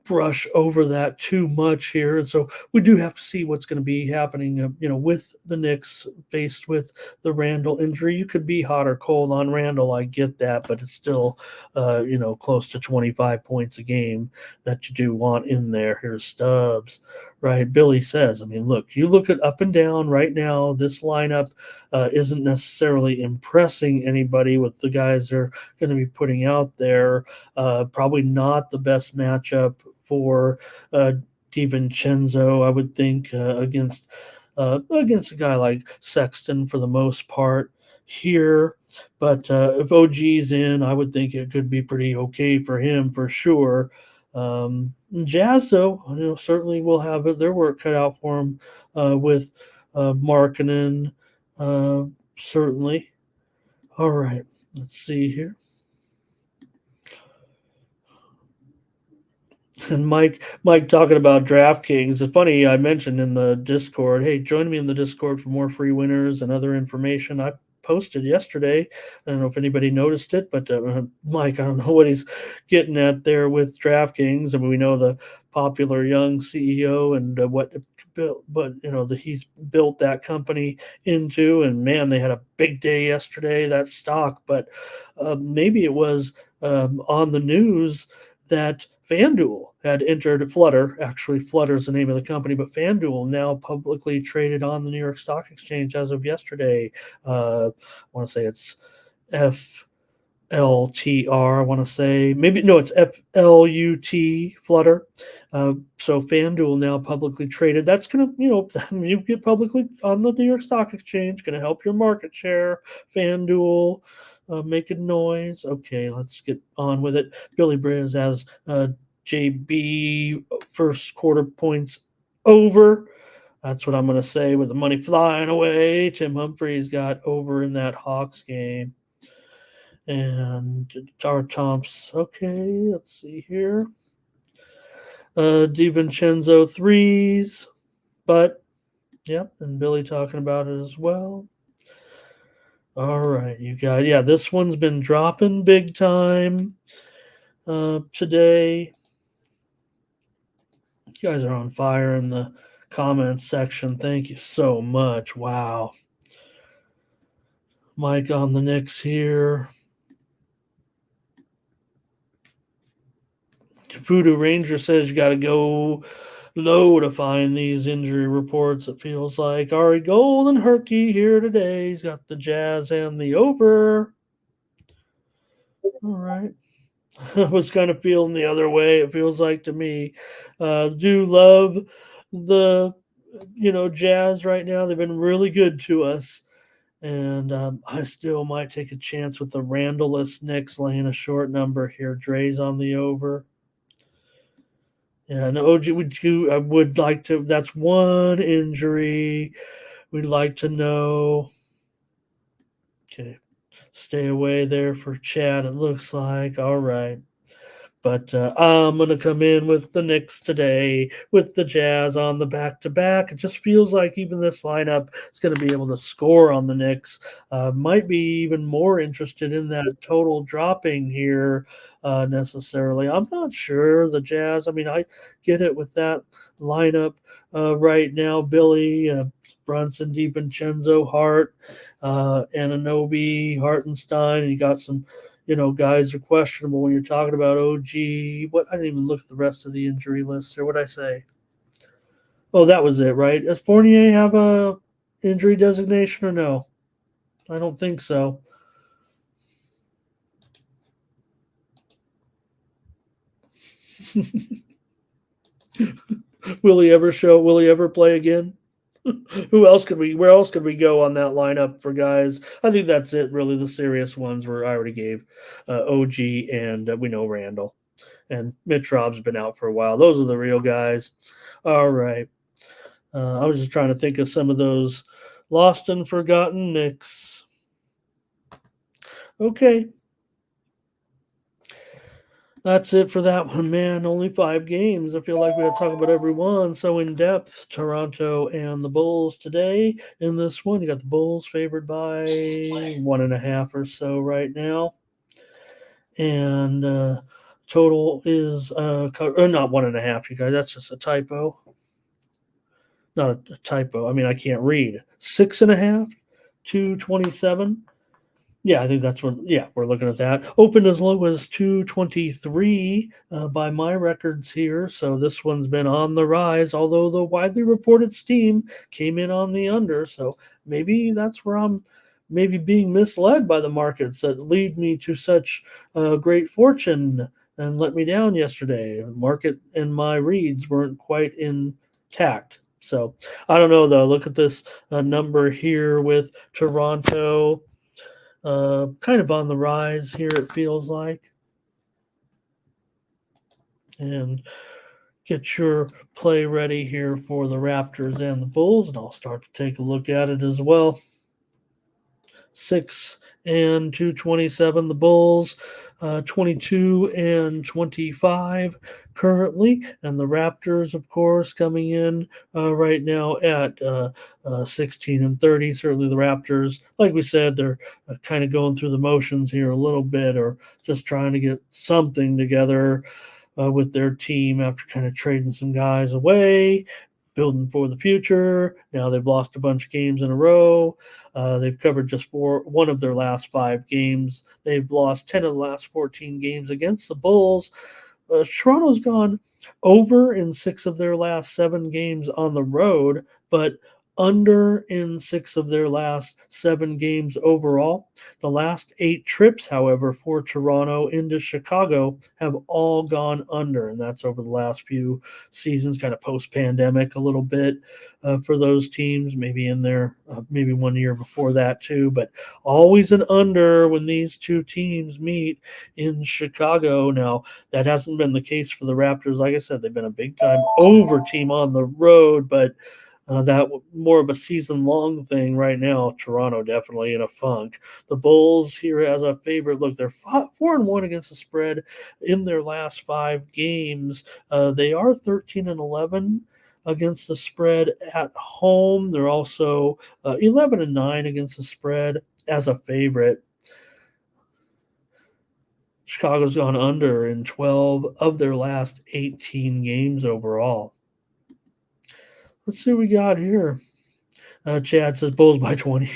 brush over that too much here. And so we do have to see what's going to be happening, with the Knicks faced with the Randall injury. You could be hot or cold on Randall. I get that, but it's still, close to 25 points a game that you do want in there. Here's Stubbs, right? Billy says, look, you look at up and down right now, this lineup isn't necessarily impressing anybody with the guys they're going to be putting out there. Probably not the best matchup for DiVincenzo, I would think, against a guy like Sexton for the most part here. But if OG's in, I would think it could be pretty okay for him for sure. Jazz, though, certainly will have their work cut out for him with Markkanen, certainly. All right, let's see here. And Mike talking about DraftKings. It's funny, I mentioned in the Discord, hey, join me in the Discord for more free winners and other information. I posted yesterday. I don't know if anybody noticed it, but Mike, I don't know what he's getting at there with DraftKings. I mean, we know the popular young CEO and what built, but he's built that company into, and man, they had a big day yesterday, that stock. But maybe it was on the news that FanDuel had entered Flutter. Actually, Flutter is the name of the company, but FanDuel now publicly traded on the New York Stock Exchange as of yesterday. I want to say it's FLTR. I want to say maybe no, it's FLUT Flutter. So FanDuel now publicly traded. That's gonna, you get publicly on the New York Stock Exchange, gonna help your market share. FanDuel. Making noise. Okay, let's get on with it. Billy Briz has JB first quarter points over. That's what I'm going to say with the money flying away. Tim Humphries got over in that Hawks game. And Tara Thompson. Okay, let's see here. DiVincenzo threes. But, yep, and Billy talking about it as well. All right, you guys. Yeah, this one's been dropping big time today. You guys are on fire in the comments section. Thank you so much. Wow. Mike on the Knicks here. Voodoo Ranger says you got to go low to find these injury reports, it feels like. Ari Gold and Herky here today. He's got the Jazz and the over. All right. I was kind of feeling the other way, it feels like to me. Do love the, Jazz right now. They've been really good to us. And I still might take a chance with the Randall-less Knicks laying a short number here. Dre's on the over. Yeah, and OG, I would like to. That's one injury we'd like to know. Okay, stay away there for Chad, it looks like. All right. But I'm going to come in with the Knicks today with the Jazz on the back-to-back. It just feels like even this lineup is going to be able to score on the Knicks. Might be even more interested in that total dropping here necessarily. I'm not sure. The Jazz, I mean, I get it with that lineup right now. Billy, Brunson, DiVincenzo, Hart, Anunoby, Hartenstein, and you got some – guys are questionable when you're talking about OG. I didn't even look at the rest of the injury list here. What'd I say? Oh, that was it, right? Does Fournier have a injury designation or no? I don't think so. Will he ever play again? Where else could we go on that lineup for guys? I think that's it, really. The serious ones were I already gave OG and we know Randall. And Mitch Rob's been out for a while. Those are the real guys. All right. I was just trying to think of some of those lost and forgotten Knicks. Okay. That's it for that one, man. Only 5 games. I feel like we have to talk about every one so in depth. Toronto and the Bulls today. In this one, you got the Bulls favored by 1.5 or so right now. And total is not 1.5, you guys. That's just a typo. Not a typo. I mean, I can't read. 6.5, 227. Yeah, I think that's what. Yeah, we're looking at that. Opened as low as 223 by my records here. So this one's been on the rise, although the widely reported steam came in on the under. So maybe that's where I'm maybe being misled by the markets that lead me to such great fortune and let me down yesterday. The market and my reads weren't quite intact. So I don't know, though. Look at this number here with Toronto. Kind of on the rise here, it feels like. And get your play ready here for the Raptors and the Bulls, and I'll start to take a look at it as well. 6-227. The Bulls 22-25 currently, and the Raptors, of course, coming in right now at 16-30. Certainly, the Raptors, like we said, they're kind of going through the motions here a little bit, or just trying to get something together with their team after kind of trading some guys away, building for the future. Now they've lost a bunch of games in a row. They've covered just one of their last 5 games. They've lost 10 of the last 14 games against the Bulls. Toronto's gone over in 6 of their last 7 games on the road, but under in 6 of their last 7 games overall. The last 8 trips, however, for Toronto into Chicago have all gone under, and that's over the last few seasons, kind of post-pandemic a little bit for those teams, maybe in there, maybe one year before that too, but always an under when these two teams meet in Chicago. Now, that hasn't been the case for the Raptors. Like I said, they've been a big-time over team on the road, but that more of a season-long thing right now. Toronto definitely in a funk. The Bulls here as a favorite. Look, they're 4-1 against the spread in their last 5 games. They are 13-11 against the spread at home. They're also 11-9 against the spread as a favorite. Chicago's gone under in 12 of their last 18 games overall. Let's see what we got here. Chad says Bulls by 20.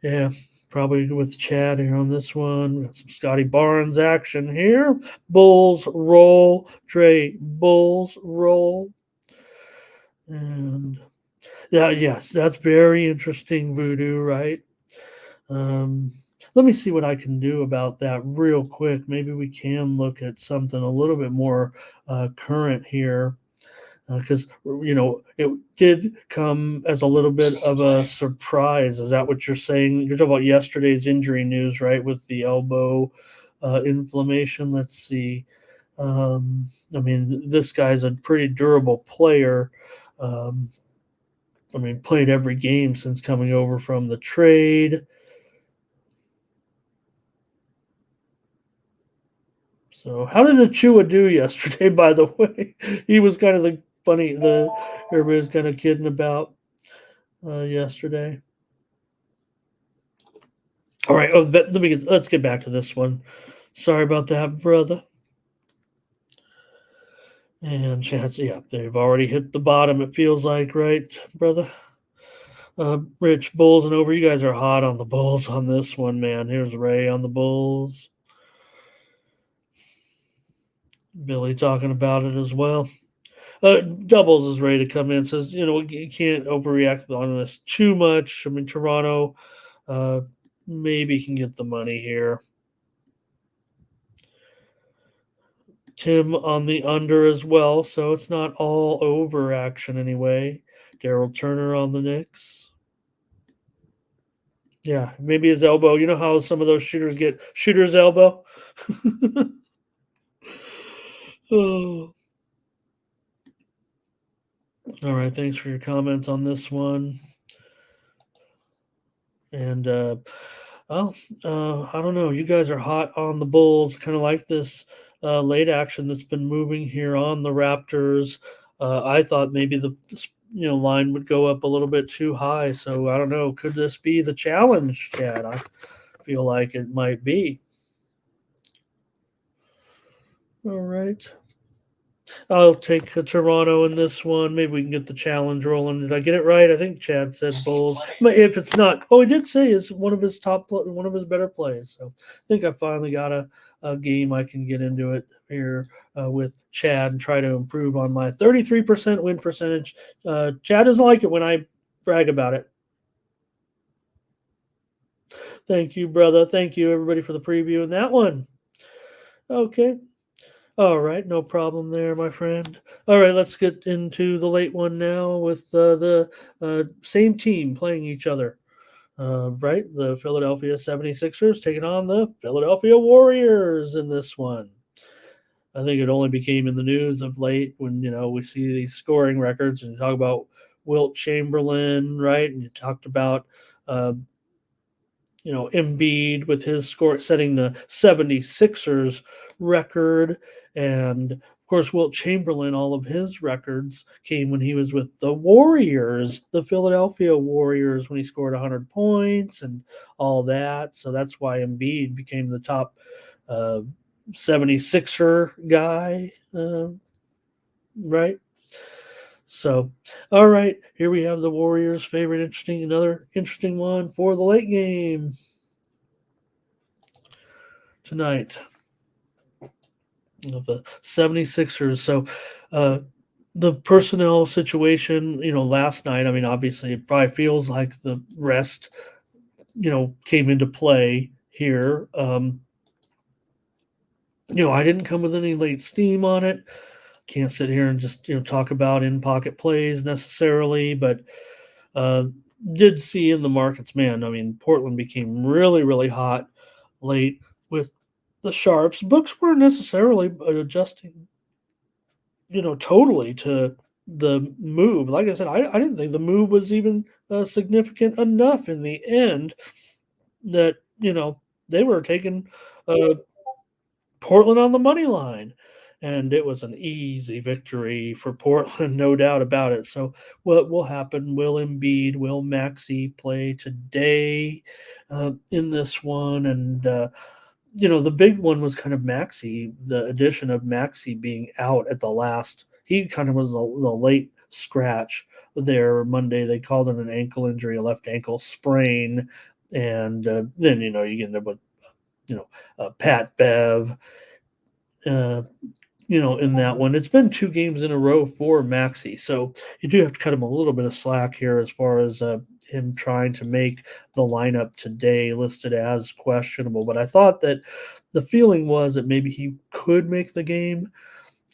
Yeah, probably with Chad here on this one. Got some Scotty Barnes action here. Bulls roll. Trey, Bulls roll. And yes, that's very interesting, Voodoo, right? Let me see what I can do about that real quick. Maybe we can look at something a little bit more current here. Because it did come as a little bit of a surprise. Is that what you're saying? You're talking about yesterday's injury news, right? With the elbow inflammation. Let's see. This guy's a pretty durable player. Played every game since coming over from the trade. So, how did Achua do yesterday? By the way, he was kind of everybody was kind of kidding about yesterday. All right, let's get back to this one. Sorry about that, brother. And Chad's, they've already hit the bottom. It feels like, right, brother? Rich, Bulls and over. You guys are hot on the Bulls on this one, man. Here's Ray on the Bulls. Billy talking about it as well. Doubles is ready to come in. Says, you can't overreact on this too much. Toronto maybe can get the money here. Tim on the under as well, so it's not all over action anyway. Daryl Turner on the Knicks. Yeah, maybe his elbow. You know how some of those shooters get shooter's elbow? Oh. All right, thanks for your comments on this one. And I don't know. You guys are hot on the Bulls. Kind of like this late action that's been moving here on the Raptors. I thought maybe the line would go up a little bit too high. So I don't know. Could this be the challenge, Chad? I feel like it might be. All right. I'll take Toronto in this one. Maybe we can get the challenge rolling. Did I get it right? I think Chad said Bulls. If it's not, he did say is one of his better plays. So I think I finally got a game I can get into it here with Chad and try to improve on my 33% win percentage. Chad doesn't like it when I brag about it. Thank you, brother. Thank you, everybody, for the preview in that one. Okay. All right, no problem there, my friend. All right, let's get into the late one now with the same team playing each other. Right, the Philadelphia 76ers taking on the Philadelphia Warriors in this one. I think it only became in the news of late when, we see these scoring records and you talk about Wilt Chamberlain, right? And you talked about Embiid with his score setting the 76ers record. And of course, Wilt Chamberlain, all of his records came when he was with the Warriors, the Philadelphia Warriors, when he scored 100 points and all that. So that's why Embiid became the top 76er guy, right? So, all right, here we have the Warriors' another interesting one for the late game tonight of the 76ers. So, the personnel situation, last night, I mean, obviously, it probably feels like the rest, came into play here. I didn't come with any late steam on it. Can't sit here and just talk about in pocket plays necessarily, but did see in the markets, man. I mean, Portland became really, really hot late with the sharps. Books weren't necessarily adjusting, totally to the move. Like I said, I didn't think the move was even significant enough in the end that they were taking uh, Portland on the money line. And it was an easy victory for Portland, no doubt about it. So, what will happen? Will Embiid, will Maxey play today in this one? And, the big one was kind of Maxey, the addition of Maxey being out at the last. He kind of was the late scratch there Monday. They called it an ankle injury, a left ankle sprain. And then, you get there with, Pat Bev. In that one. It's been 2 games in a row for Maxey, so you do have to cut him a little bit of slack here as far as him trying to make the lineup today listed as questionable. But I thought that the feeling was that maybe he could make the game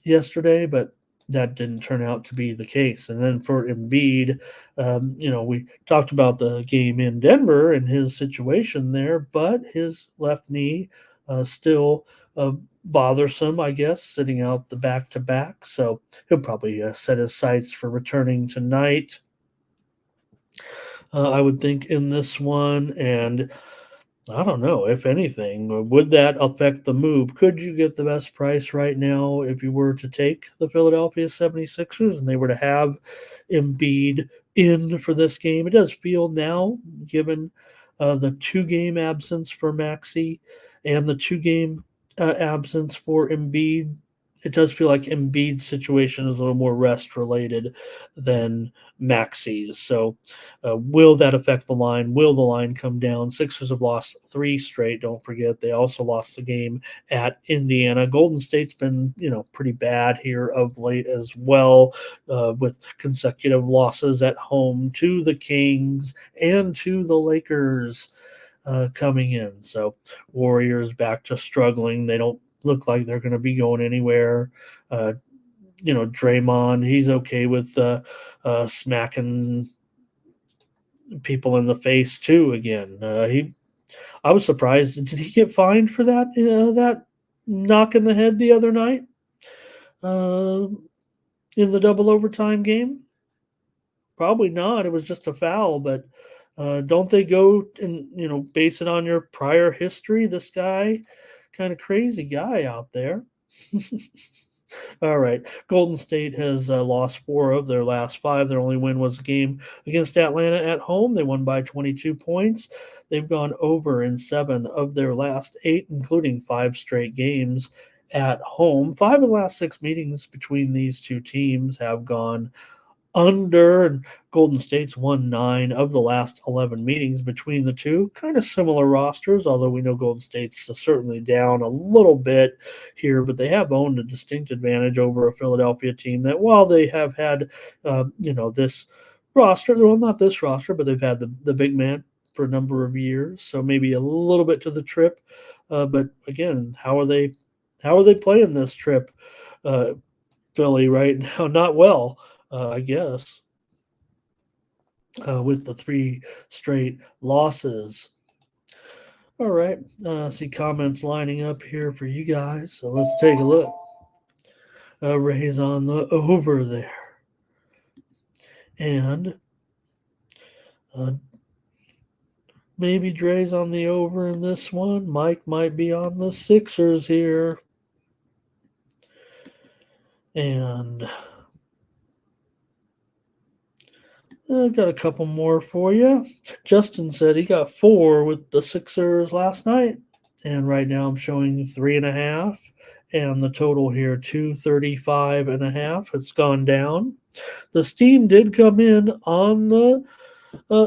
yesterday, but that didn't turn out to be the case. And then for Embiid, we talked about the game in Denver and his situation there, but his left knee still bothersome, I guess, sitting out the back to back. So he'll probably set his sights for returning tonight. I would think in this one. And I don't know, if anything, would that affect the move? Could you get the best price right now if you were to take the Philadelphia 76ers and they were to have Embiid in for this game? It does feel now, given the 2-game absence for Maxey and the 2-game absence for Embiid, it does feel like Embiid's situation is a little more rest related than Maxey's. So, will that affect the line? Will the line come down? Sixers have lost 3 straight. Don't forget, they also lost the game at Indiana. Golden State's been, pretty bad here of late as well, with consecutive losses at home to the Kings and to the Lakers. Coming in. So Warriors back to struggling. They don't look like they're going to be going anywhere. Draymond, he's okay with smacking people in the face too. Again, I was surprised. Did he get fined for that knock in the head the other night in the double overtime game? Probably not. It was just a foul, but don't they go and base it on your prior history? This guy, kind of crazy guy out there. All right, Golden State has lost 4 of their last 5. Their only win was a game against Atlanta at home. They won by 22 points. They've gone over in 7 of their last 8, including 5 straight games at home. 5 of the last 6 meetings between these two teams have gone under, and Golden State's won 9 of the last 11 meetings between the two. Kind of similar rosters, although we know Golden State's certainly down a little bit here, but they have owned a distinct advantage over a Philadelphia team that, while they have had, this roster, well, not this roster, but they've had the big man for a number of years, so maybe a little bit to the trip. But again, how are they playing this trip? Philly right now, not well. I guess, with the 3 straight losses. All right, see comments lining up here for you guys, so let's take a look. Ray's on the over there. And Maybe Dre's on the over in this one. Mike might be on the Sixers here. And I got a couple more for you. Justin said he got 4 with the Sixers last night. And right now I'm showing 3.5. And the total here, 235.5. It's gone down. The steam did come in on the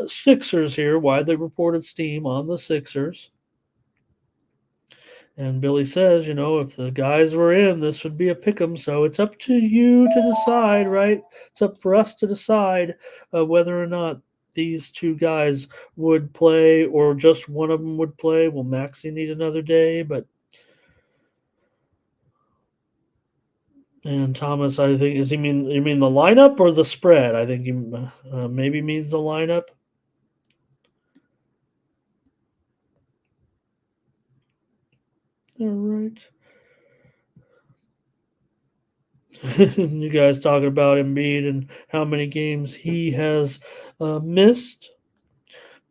Sixers here. Why they reported steam on the Sixers. And Billy says, if the guys were in, this would be a pick 'em. So it's up to you to decide, right? It's up for us to decide whether or not these two guys would play or just one of them would play. Will Maxey need another day? And Thomas, I think, you mean the lineup or the spread? I think he maybe means the lineup. All right. You guys talking about Embiid and how many games he has missed.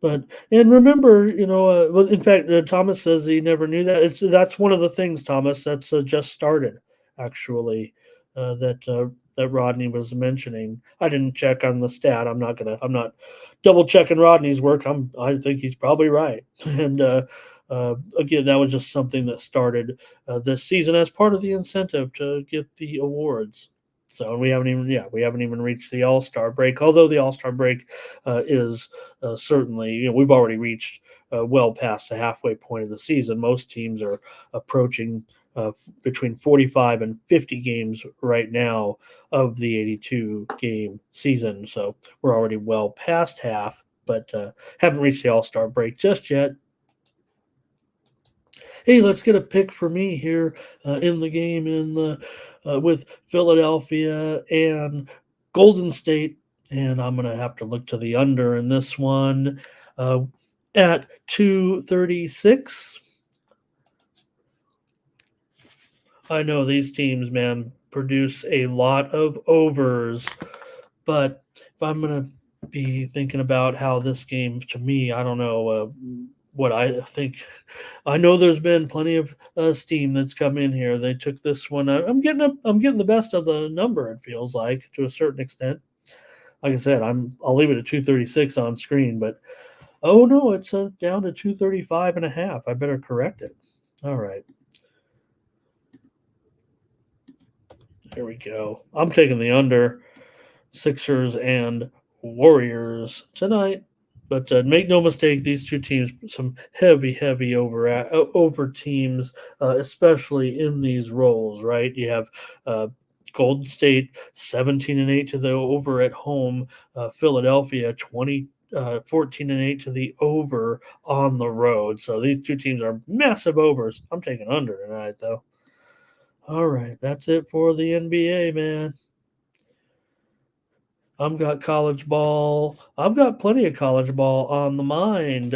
And remember, well, in fact, Thomas says he never knew that. That's one of the things, Thomas, that's just started, actually, that Rodney was mentioning. I didn't check on the stat. I'm not double checking Rodney's work. I think he's probably right. And again, that was just something that started this season as part of the incentive to get the awards. So we haven't even reached the All-Star break. Although the All-Star break is certainly, we've already reached well past the halfway point of the season. Most teams are approaching between 45 and 50 games right now of the 82 game season. So we're already well past half, but haven't reached the All-Star break just yet. Hey, let's get a pick for me here in the game with Philadelphia and Golden State, and I'm going to have to look to the under in this one at 236. I know these teams, man, produce a lot of overs, but if I'm going to be thinking about how this game, to me, I don't know what I think. I know there's been plenty of steam that's come in here. They took this one. I'm getting the best of the number. It feels like, to a certain extent. Like I said, I'll leave it at 236 on screen, but oh no, it's down to 235.5. I better correct it. All right. There we go. I'm taking the under. Sixers and Warriors tonight. But make no mistake, these two teams, some heavy over teams, especially in these roles, right? You have Golden State 17-8 to the over at home, Philadelphia 14-8 to the over on the road. So these two teams are massive overs. I'm taking under tonight, though. All right, that's it for the NBA, man. I've got college ball. I've got plenty of college ball on the mind.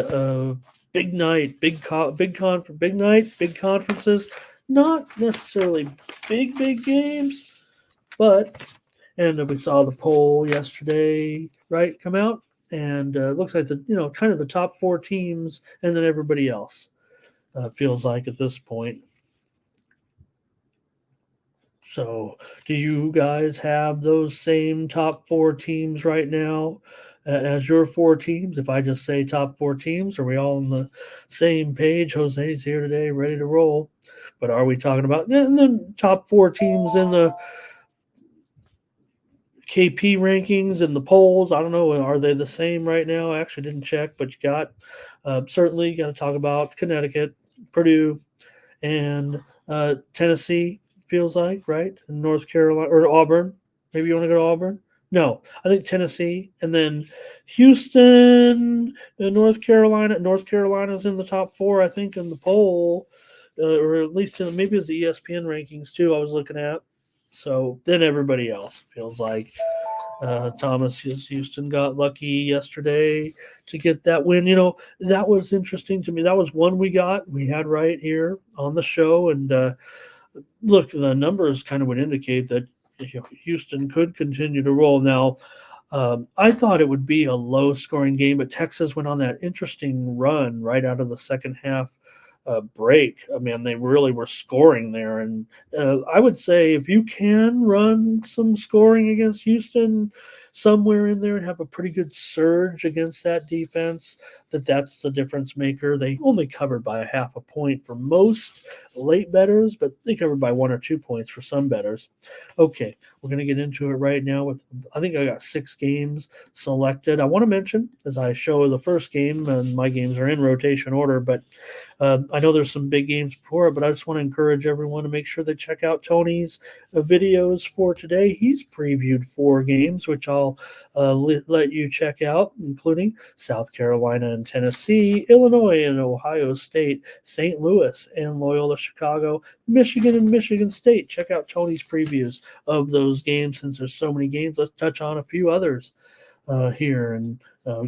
Big night, big night, big conferences. Not necessarily big games, and we saw the poll yesterday, right, come out, and looks like kind of the top 4 teams, and then everybody else. Feels like at this point. So, do you guys have those same top 4 teams right now as your 4 teams? If I just say top 4 teams, are we all on the same page? Jose's here today, ready to roll. But are we talking about and then top 4 teams in the KP rankings and the polls? I don't know. Are they the same right now? I actually didn't check, but you got certainly got to talk about Connecticut, Purdue, and Tennessee. Feels like, right? In North Carolina or Auburn. Maybe you want to go to Auburn? No, I think Tennessee, and then Houston, North Carolina. North Carolina's in the top 4, I think, in the poll, or at least maybe it's the ESPN rankings too. I was looking at. So then everybody else feels like Thomas Houston got lucky yesterday to get that win. That was interesting to me. That was one we had right here on the show, and look, the numbers kind of would indicate that Houston could continue to roll. Now, I thought it would be a low-scoring game, but Texas went on that interesting run right out of the second half break. I mean, they really were scoring there, and I would say if you can run some scoring against Houston somewhere in there and have a pretty good surge against that defense, that's the difference maker. They only covered by a half a point for most late bettors, but they covered by 1 or 2 points for some bettors. Okay, we're going to get into it right now with, I think I got 6 games selected. I want to mention as I show the first game, and my games are in rotation order, but I know there's some big games before, but I just want to encourage everyone to make sure they check out Tony's videos for today. He's previewed 4 games, which I'll let you check out, including South Carolina and Tennessee, Illinois and Ohio State, St. Louis and Loyola Chicago, Michigan and Michigan State. Check out Tony's previews of those games. Since there's so many games, let's touch on a few others here and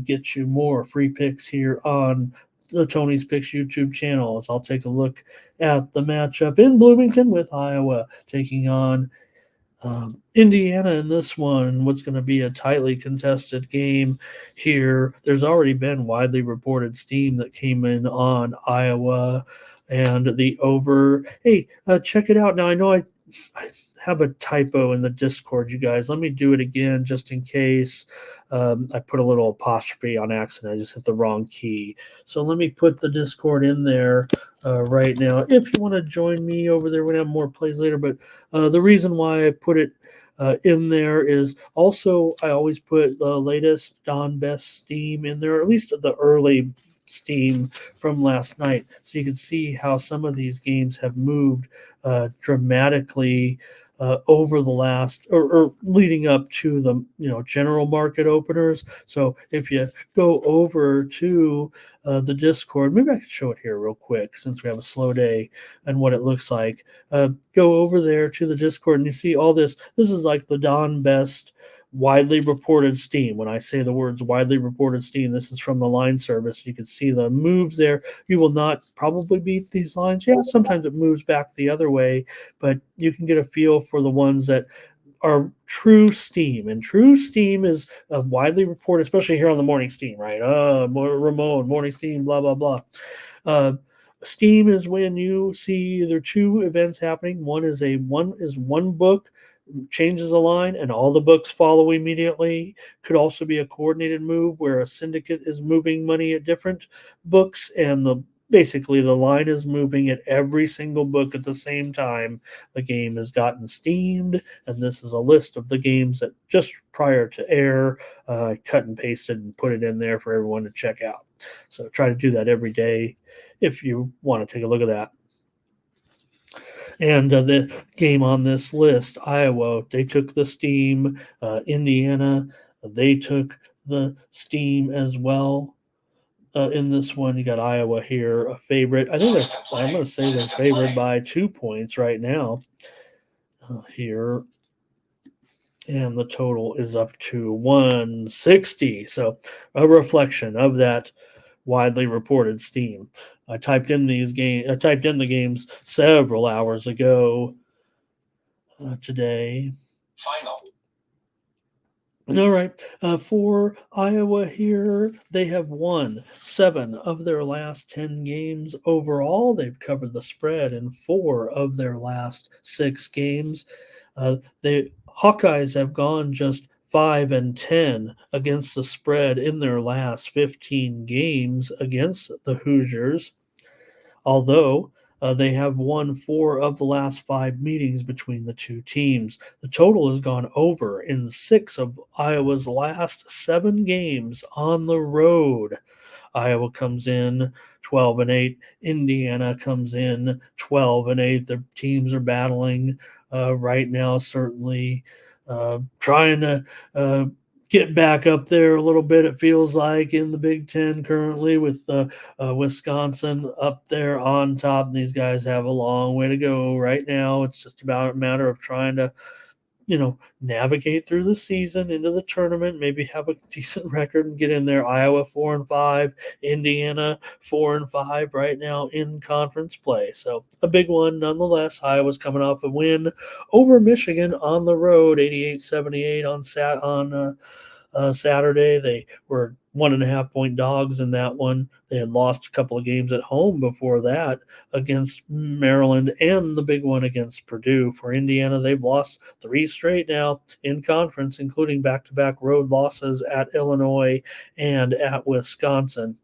get you more free picks here on the Tony's Picks YouTube channel. As I'll take a look at the matchup in Bloomington with Iowa taking on Indiana in this one. What's going to be a tightly contested game here. There's already been widely reported steam that came in on Iowa and the over. Hey, check it out. Now, I know I have a typo in the Discord, you guys. Let me do it again just in case. I put a little apostrophe on accident. I just hit the wrong key. So let me put the Discord in there right now. If you want to join me over there, we're going to have more plays later. But the reason why I put it in there is also I always put the latest Don Best Steam in there, or at least the early steam from last night, so you can see how some of these games have moved dramatically over the last or leading up to the general market openers. So if you go over to the Discord, maybe I could show it here real quick since we have a slow day and what it looks like. Go over there to the Discord and you see all this. This is like the Don Best widely reported steam. When I say the words widely reported steam, this is from the line service. You can see the moves there. You will not probably beat these lines. Yeah, sometimes it moves back the other way, but you can get a feel for the ones that are true steam. And true steam is widely reported, especially here on the morning steam, right? Ramon, morning steam, blah, blah, blah. Steam is when you see either 2 events happening. One is one book changes a line and all the books follow immediately. Could also be a coordinated move where a syndicate is moving money at different books and basically the line is moving at every single book at the same time. The game has gotten steamed, and this is a list of the games that just prior to air cut and pasted and put it in there for everyone to check out. So try to do that every day if you want to take a look at that. And the game on this list, Iowa, they took the steam. Indiana, they took the steam as well. In this one, you got Iowa here, a favorite. I'm going to say they're favored by 2 points right now here. And the total is up to 160. So a reflection of that widely reported steam. I typed in the games several hours ago today. Final. All right. For Iowa here, they have won 7 of their last 10 games overall. They've covered the spread in 4 of their last 6 games. The Hawkeyes have gone just 5-10 against the spread in their last 15 games against the Hoosiers, although they have won 4 of the last 5 meetings between the 2 teams. The total has gone over in 6 of Iowa's last 7 games on the road. Iowa comes in 12-8. Indiana comes in 12-8. The teams are battling right now, certainly trying to get back up there a little bit, it feels like, in the Big Ten currently with Wisconsin up there on top. These guys have a long way to go right now. It's just about a matter of trying to navigate through the season into the tournament, maybe have a decent record and get in there. Iowa 4-5, Indiana 4-5 right now in conference play. So a big one nonetheless. Iowa's coming off a win over Michigan on the road, 88-78 Saturday. They were 1.5-point dogs in that one. They had lost a couple of games at home before that against Maryland and the big one against Purdue. For Indiana, they've lost 3 straight now in conference, including back-to-back road losses at Illinois and at Wisconsin.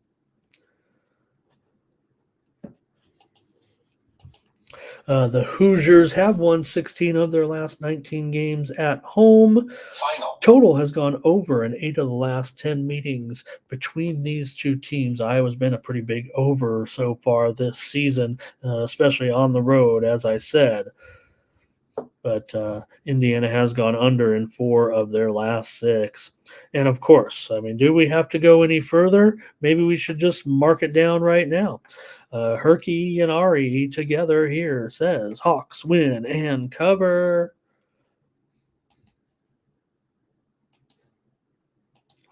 The Hoosiers have won 16 of their last 19 games at home. Total has gone over in 8 of the last 10 meetings between these two teams. Iowa's been a pretty big over so far this season, especially on the road, as I said. But Indiana has gone under in 4 of their last 6. And of course, I mean, do we have to go any further? Maybe we should just mark it down right now. Herky and Ari together here says Hawks win and cover.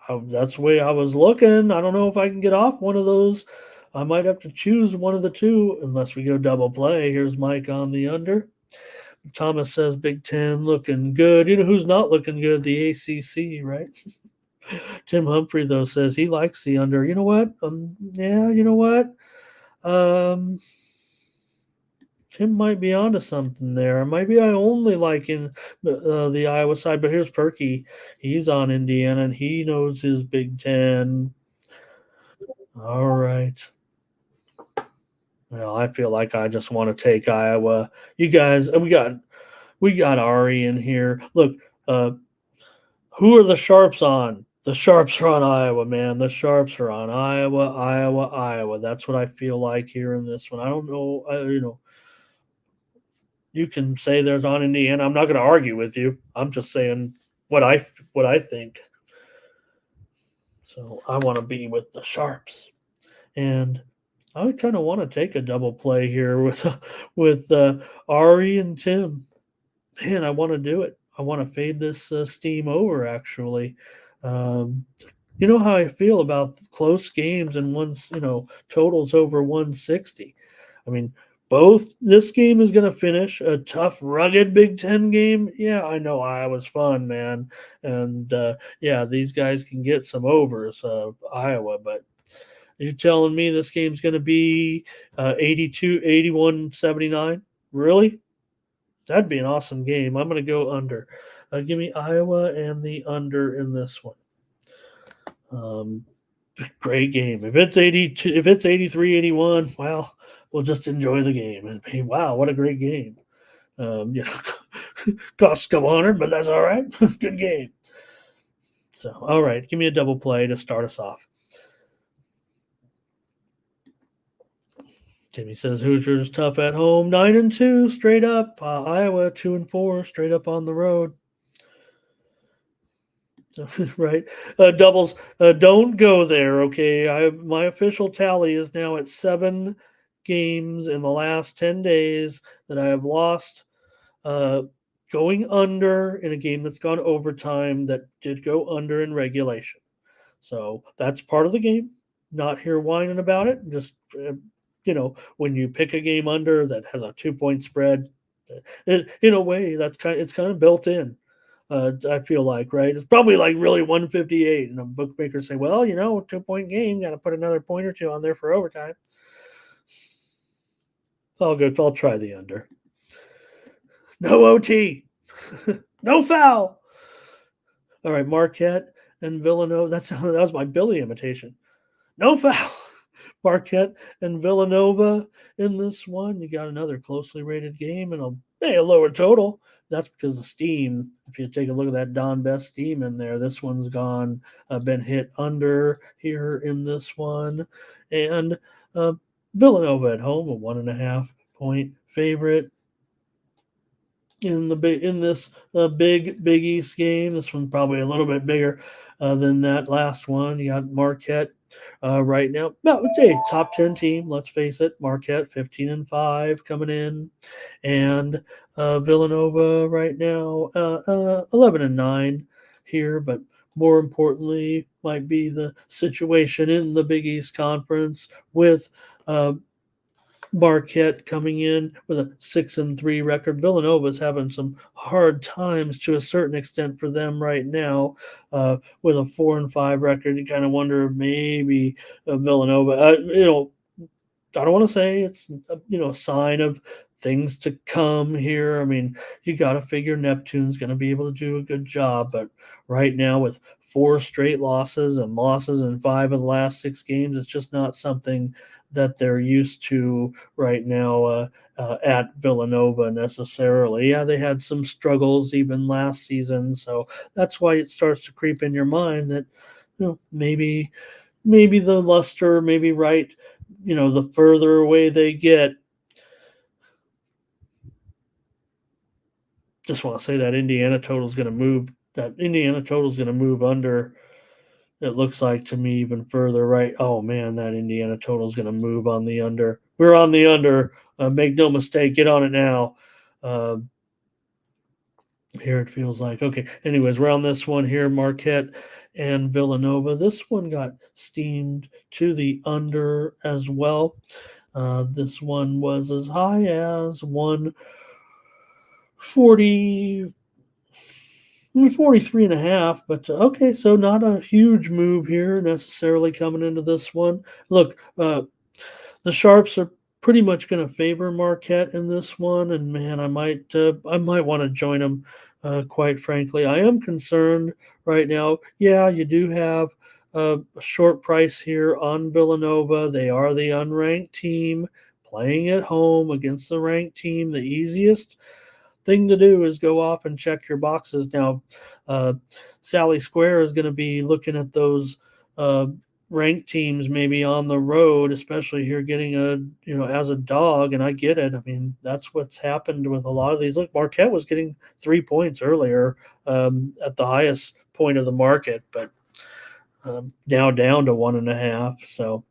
That's the way I was looking. I don't know if I can get off one of those. I might have to choose one of the two unless we go double play. Here's Mike on the under. Thomas says Big Ten looking good. You know who's not looking good? The ACC, right? Tim Humphrey, though, says he likes the under. You know what? You know what? Tim might be onto something there. Maybe I only like in the Iowa side, but here's Perky. He's on Indiana, and he knows his Big Ten. All right. Well, I feel like I just want to take Iowa. You guys, we got Ari in here. Look, who are the Sharps on? The Sharps are on Iowa, man. The Sharps are on Iowa. That's what I feel like here in this one. I don't know. You can say there's on Indiana. I'm not going to argue with you. I'm just saying what I think. So I want to be with the Sharps, and I kind of want to take a double play here with Ari and Tim. Man, I want to do it. I want to fade this steam over, actually. You know how I feel about close games and totals over 160. I mean, this game is going to finish a tough, rugged Big Ten game. Yeah, I know Iowa's fun, man. And, these guys can get some overs, Iowa, but you're telling me this game's going to be 82, 81, 79? Really? That'd be an awesome game. I'm going to go under. Give me Iowa and the under in this one. Great game. If it's 83, 81, well, we'll just enjoy the game. And hey, wow, what a great game. Costs a couple hundred, but that's all right. Good game. So, all right, give me a double play to start us off. Timmy says Hoosiers tough at home, 9-2 straight up. Iowa 2-4 straight up on the road. Right, doubles. Don't go there. Okay, my official tally is now at 7 games in the last 10 days that I have lost. Going under in a game that's gone overtime that did go under in regulation. So that's part of the game. Not here whining about it. Just when you pick a game under that has a 2-point spread, in a way it's kind of built in. I feel like, right? It's probably like really 158, and the bookmakers say, well, 2-point game, got to put another point or two on there for overtime. I'll try the under. No OT, no foul. All right, Marquette and Villanova. that was my Billy imitation. No foul. Marquette and Villanova in this one. You got another closely rated game and a lower total. That's because the steam, if you take a look at that Don Best steam in there, this one's been hit under here in this one. And Villanova at home, a 1.5-point favorite in this Big East game. This one's probably a little bit bigger than that last one. You got Marquette right now. Well, top 10 team, let's face it. Marquette 15-5 coming in, and Villanova right now 11-9 here. But more importantly, might be the situation in the Big East Conference with Marquette coming in with a 6-3 record. Villanova's having some hard times to a certain extent for them right now, with a 4-5 record. You kind of wonder if maybe Villanova, I don't want to say it's a sign of things to come here. I mean, you got to figure Neptune's going to be able to do a good job, but right now with four straight losses and losses in five of the last six games, it's just not something that they're used to right now at Villanova necessarily. Yeah, they had some struggles even last season, so that's why it starts to creep in your mind that maybe the luster, maybe right, the further away they get. Just want to say that Indiana total is going to move. That Indiana total is going to move under. It looks like to me even further right. Oh man, that Indiana total is going to move on the under. We're on the under. Make no mistake. Get on it now. Here it feels like. Okay. Anyways, we're on this one here. Marquette and Villanova. This one got steamed to the under as well. This one was as high as 140, 43 and a half, but okay, so not a huge move here necessarily coming into this one. Look, the Sharps are pretty much going to favor Marquette in this one, and man, I might want to join them. Quite frankly, I am concerned right now. Yeah, you do have a short price here on Villanova. They are the unranked team playing at home against the ranked team. The easiest thing to do is go off and check your boxes. Now, Sally Square is going to be looking at those ranked teams maybe on the road, especially here getting as a dog, and I get it. I mean, that's what's happened with a lot of these. Look, Marquette was getting 3 points earlier at the highest point of the market, but now down to 1.5. So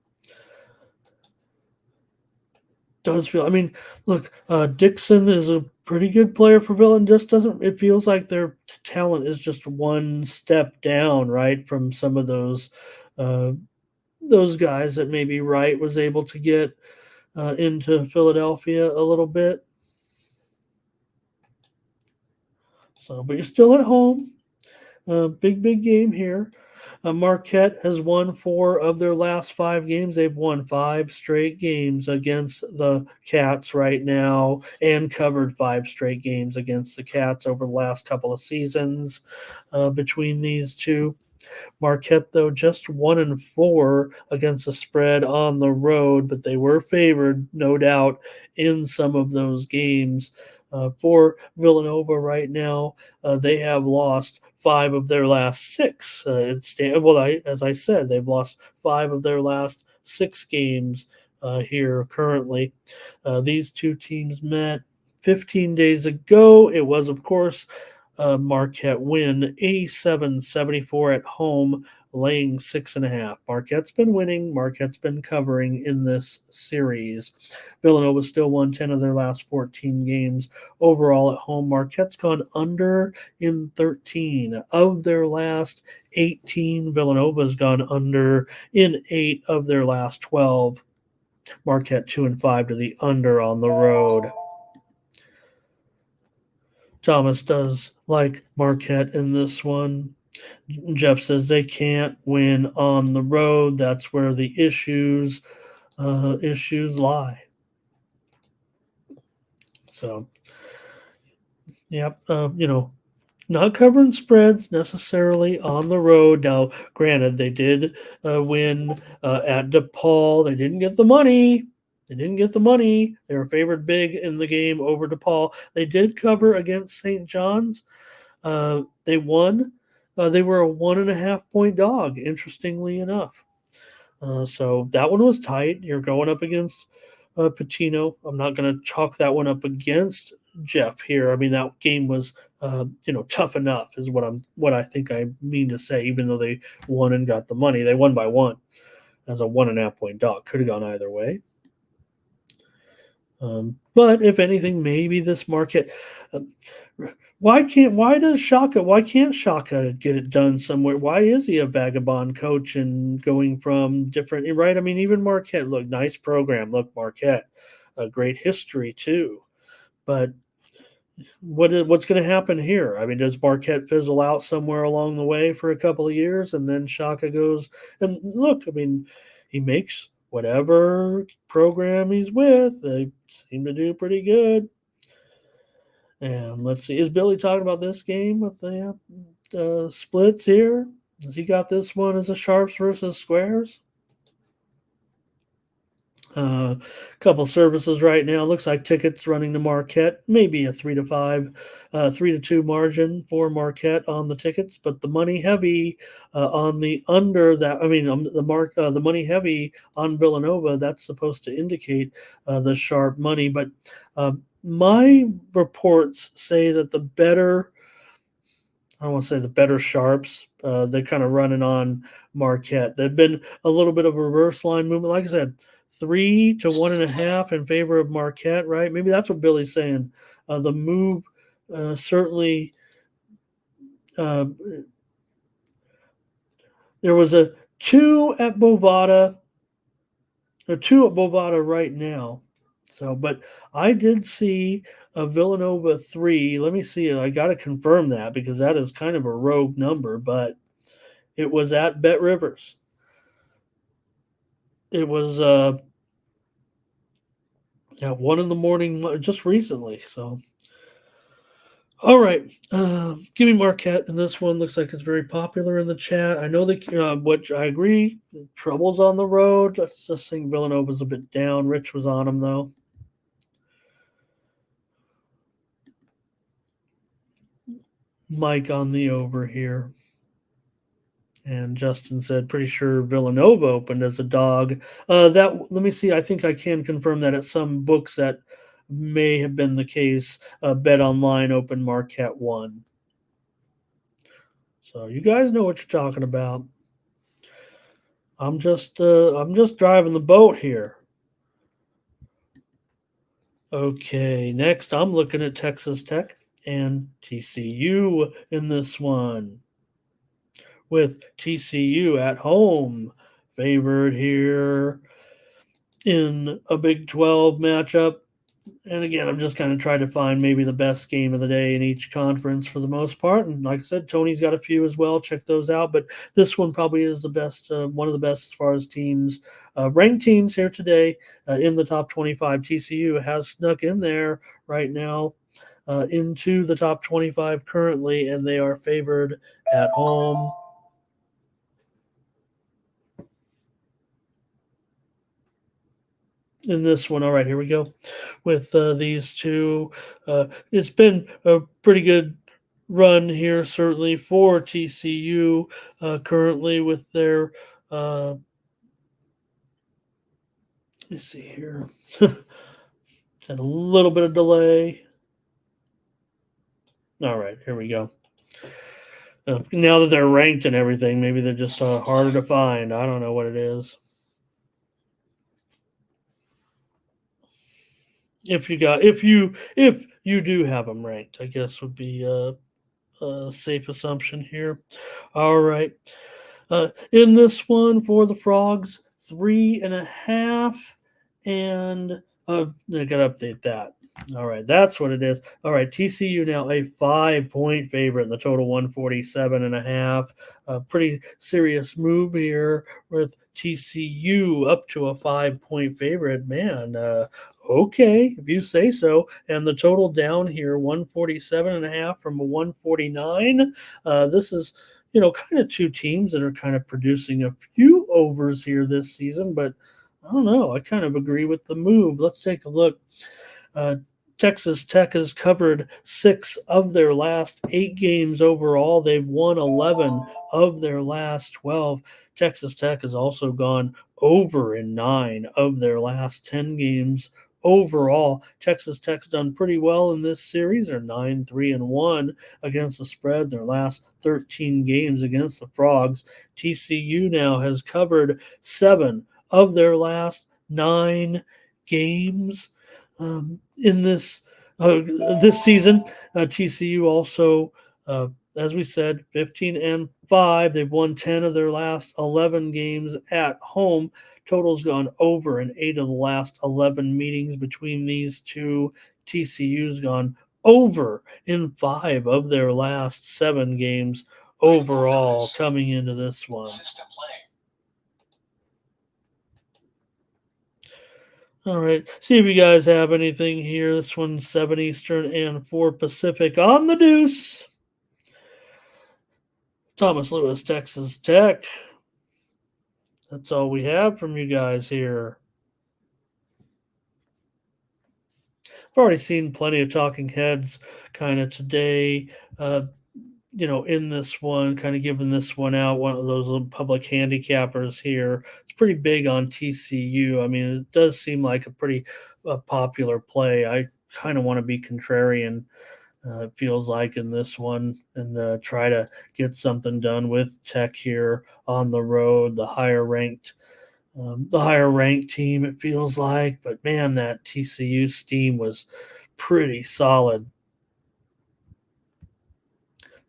does feel. I mean, look, Dixon is a pretty good player for Villan. Just doesn't. It feels like their talent is just one step down, right, from some of those guys that maybe Wright was able to get into Philadelphia a little bit. So, but you're still at home. Big game here. Marquette has won 4 of their last 5 games. They've won 5 straight games against the Cats right now and covered 5 straight games against the Cats over the last couple of seasons between these two. Marquette, though, just 1-4 against the spread on the road, but they were favored, no doubt, in some of those games. For Villanova right now, they have lost 5 of their last 6. As I said, they've lost 5 of their last 6 games here currently. These two teams met 15 days ago. It was, of course, Marquette win 87-74 at home, laying 6.5. Marquette's been winning. Marquette's been covering in this series. Villanova still won 10 of their last 14 games overall at home. Marquette's gone under in 13 of their last 18. Villanova's gone under in 8 of their last 12. Marquette 2-5 to the under on the road. Thomas does like Marquette in this one. Jeff says they can't win on the road. That's where the issues lie. So, yep, not covering spreads necessarily on the road. Now, granted, they did win at DePaul. They didn't get the money. They were favored big in the game over DePaul. They did cover against St. John's. They won. They were a 1.5 point dog, interestingly enough. So that one was tight. You're going up against Pitino. I'm not going to chalk that one up against Jeff here. I mean, that game was, tough enough is what I think I mean to say, even though they won and got the money. They won by 1 as a 1.5 point dog. Could have gone either way. But if anything, maybe this Marquette. Why can't Shaka get it done somewhere? Why is he a vagabond coach and going from different, right? I mean, even Marquette, look, nice program. Look, Marquette, a great history too. But what's going to happen here? I mean, does Marquette fizzle out somewhere along the way for a couple of years, and then Shaka goes and look? I mean, he makes whatever program he's with. They seem to do pretty good. And let's see, is Billy talking about this game with the splits here? Has he got this one as a sharps versus squares? Couple services right now. Looks like tickets running to Marquette, maybe a 3-2 margin for Marquette on the tickets, but the money heavy on the under that. I mean, the money heavy on Villanova. That's supposed to indicate the sharp money, but my reports say that the better. I don't want to say the better sharps. They're kind of running on Marquette. They've been a little bit of a reverse line movement. Like I said, 3 to 1.5 in favor of Marquette, right? Maybe that's what Billy's saying. The move certainly. There was a 2 at Bovada, or 2 at Bovada right now. So, but I did see a Villanova 3. Let me see. I got to confirm that because that is kind of a rogue number, but it was at Bet Rivers. It was at 1 a.m. just recently. So, all right, give me Marquette, and this one looks like it's very popular in the chat. I know that what I agree, troubles on the road. Let's just think Villanova's a bit down. Rich was on them though. Mike on the over here. And Justin said, pretty sure Villanova opened as a dog. Let me see. I think I can confirm that at some books that may have been the case. Bet Online opened Marquette 1. So you guys know what you're talking about. I'm just driving the boat here. Okay, next I'm looking at Texas Tech and TCU in this one, with TCU at home, favored here in a Big 12 matchup. And again, I'm just kind of trying to find maybe the best game of the day in each conference for the most part. And like I said, Tony's got a few as well. Check those out. But this one probably is the best, one of the best as far as teams, ranked teams here today in the top 25. TCU has snuck in there right now into the top 25 currently, and they are favored at home. In this one, all right, here we go with these two. It's been a pretty good run here, certainly for TCU currently with their. Let's see here. Had a little bit of delay. All right, here we go. Now that they're ranked and everything, maybe they're just harder to find. I don't know what it is. If you do have them ranked, I guess would be a safe assumption here. All right. In this one for the Frogs, 3.5, and I gotta update that. All right, that's what it is. All right, TCU now a 5-point favorite in the total 147.5. A pretty serious move here with TCU up to a 5-point favorite. Man, okay, if you say so. And the total down here, 147.5 from a 149. This is, kind of two teams that are kind of producing a few overs here this season, but I don't know. I kind of agree with the move. Let's take a look. Texas Tech has covered 6 of their last 8 games overall. They've won 11 of their last 12. Texas Tech has also gone over in 9 of their last 10 games overall. Texas Tech's done pretty well in this series. They're 9-3-1 against the spread. Their last 13 games against the Frogs. TCU now has covered 7 of their last 9 games. In this season. TCU also, as we said, 15-5. They've won 10 of their last 11 games at home. Total's gone over in 8 of the last 11 meetings between these two. TCU's gone over in 5 of their last 7 games overall coming into this one. All right, see if you guys have anything here. This one's 7 Eastern and 4 Pacific on the deuce. Thomas Lewis, Texas Tech. That's all we have from you guys here. I've already seen plenty of talking heads kind of today, in this one, kind of giving this one out, one of those little public handicappers here. It's pretty big on TCU. I mean, it does seem like a pretty popular play. I kind of want to be contrarian, it feels like, in this one, and try to get something done with Tech here on the road, the higher ranked team, it feels like. But man, that TCU steam was pretty solid.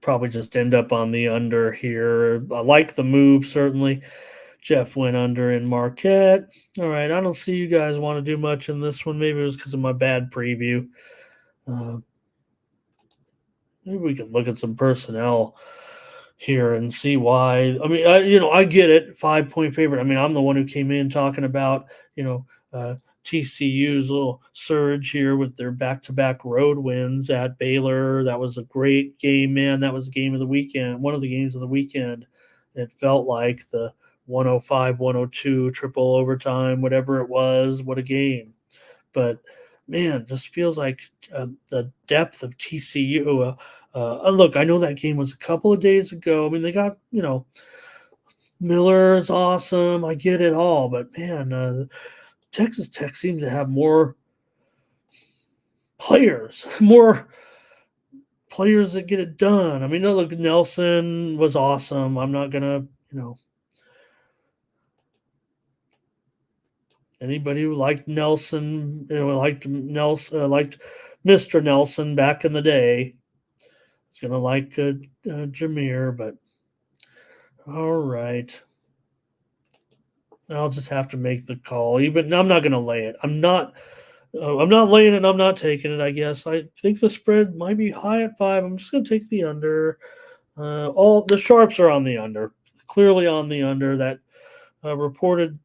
Probably just end up on the under here. I like the move, certainly. Jeff went under in Marquette. All right, I don't see you guys want to do much in this one. Maybe it was because of my bad preview. Maybe we can look at some personnel here and see why. I mean, I get it. 5-point favorite. I mean, I'm the one who came in talking about, TCU's little surge here with their back-to-back road wins at Baylor. That was a great game, man. That was the game of the weekend, one of the games of the weekend. It felt like the 105-102 triple overtime, whatever it was. What a game. But, man, just feels like the depth of TCU. Look, I know that game was a couple of days ago. I mean, they got, Miller's awesome. I get it all. But, man, Texas Tech seems to have more players that get it done. I mean, look, Nelson was awesome. I'm not going to, anybody who liked Nelson, liked Mr. Nelson back in the day, is going to like Jameer. But all right. I'll just have to make the call. Even I'm not going to lay it. I'm not laying it. I'm not taking it. I guess I think the spread might be high at 5. I'm just going to take the under. All the sharps are on the under. Clearly on the under. That reported.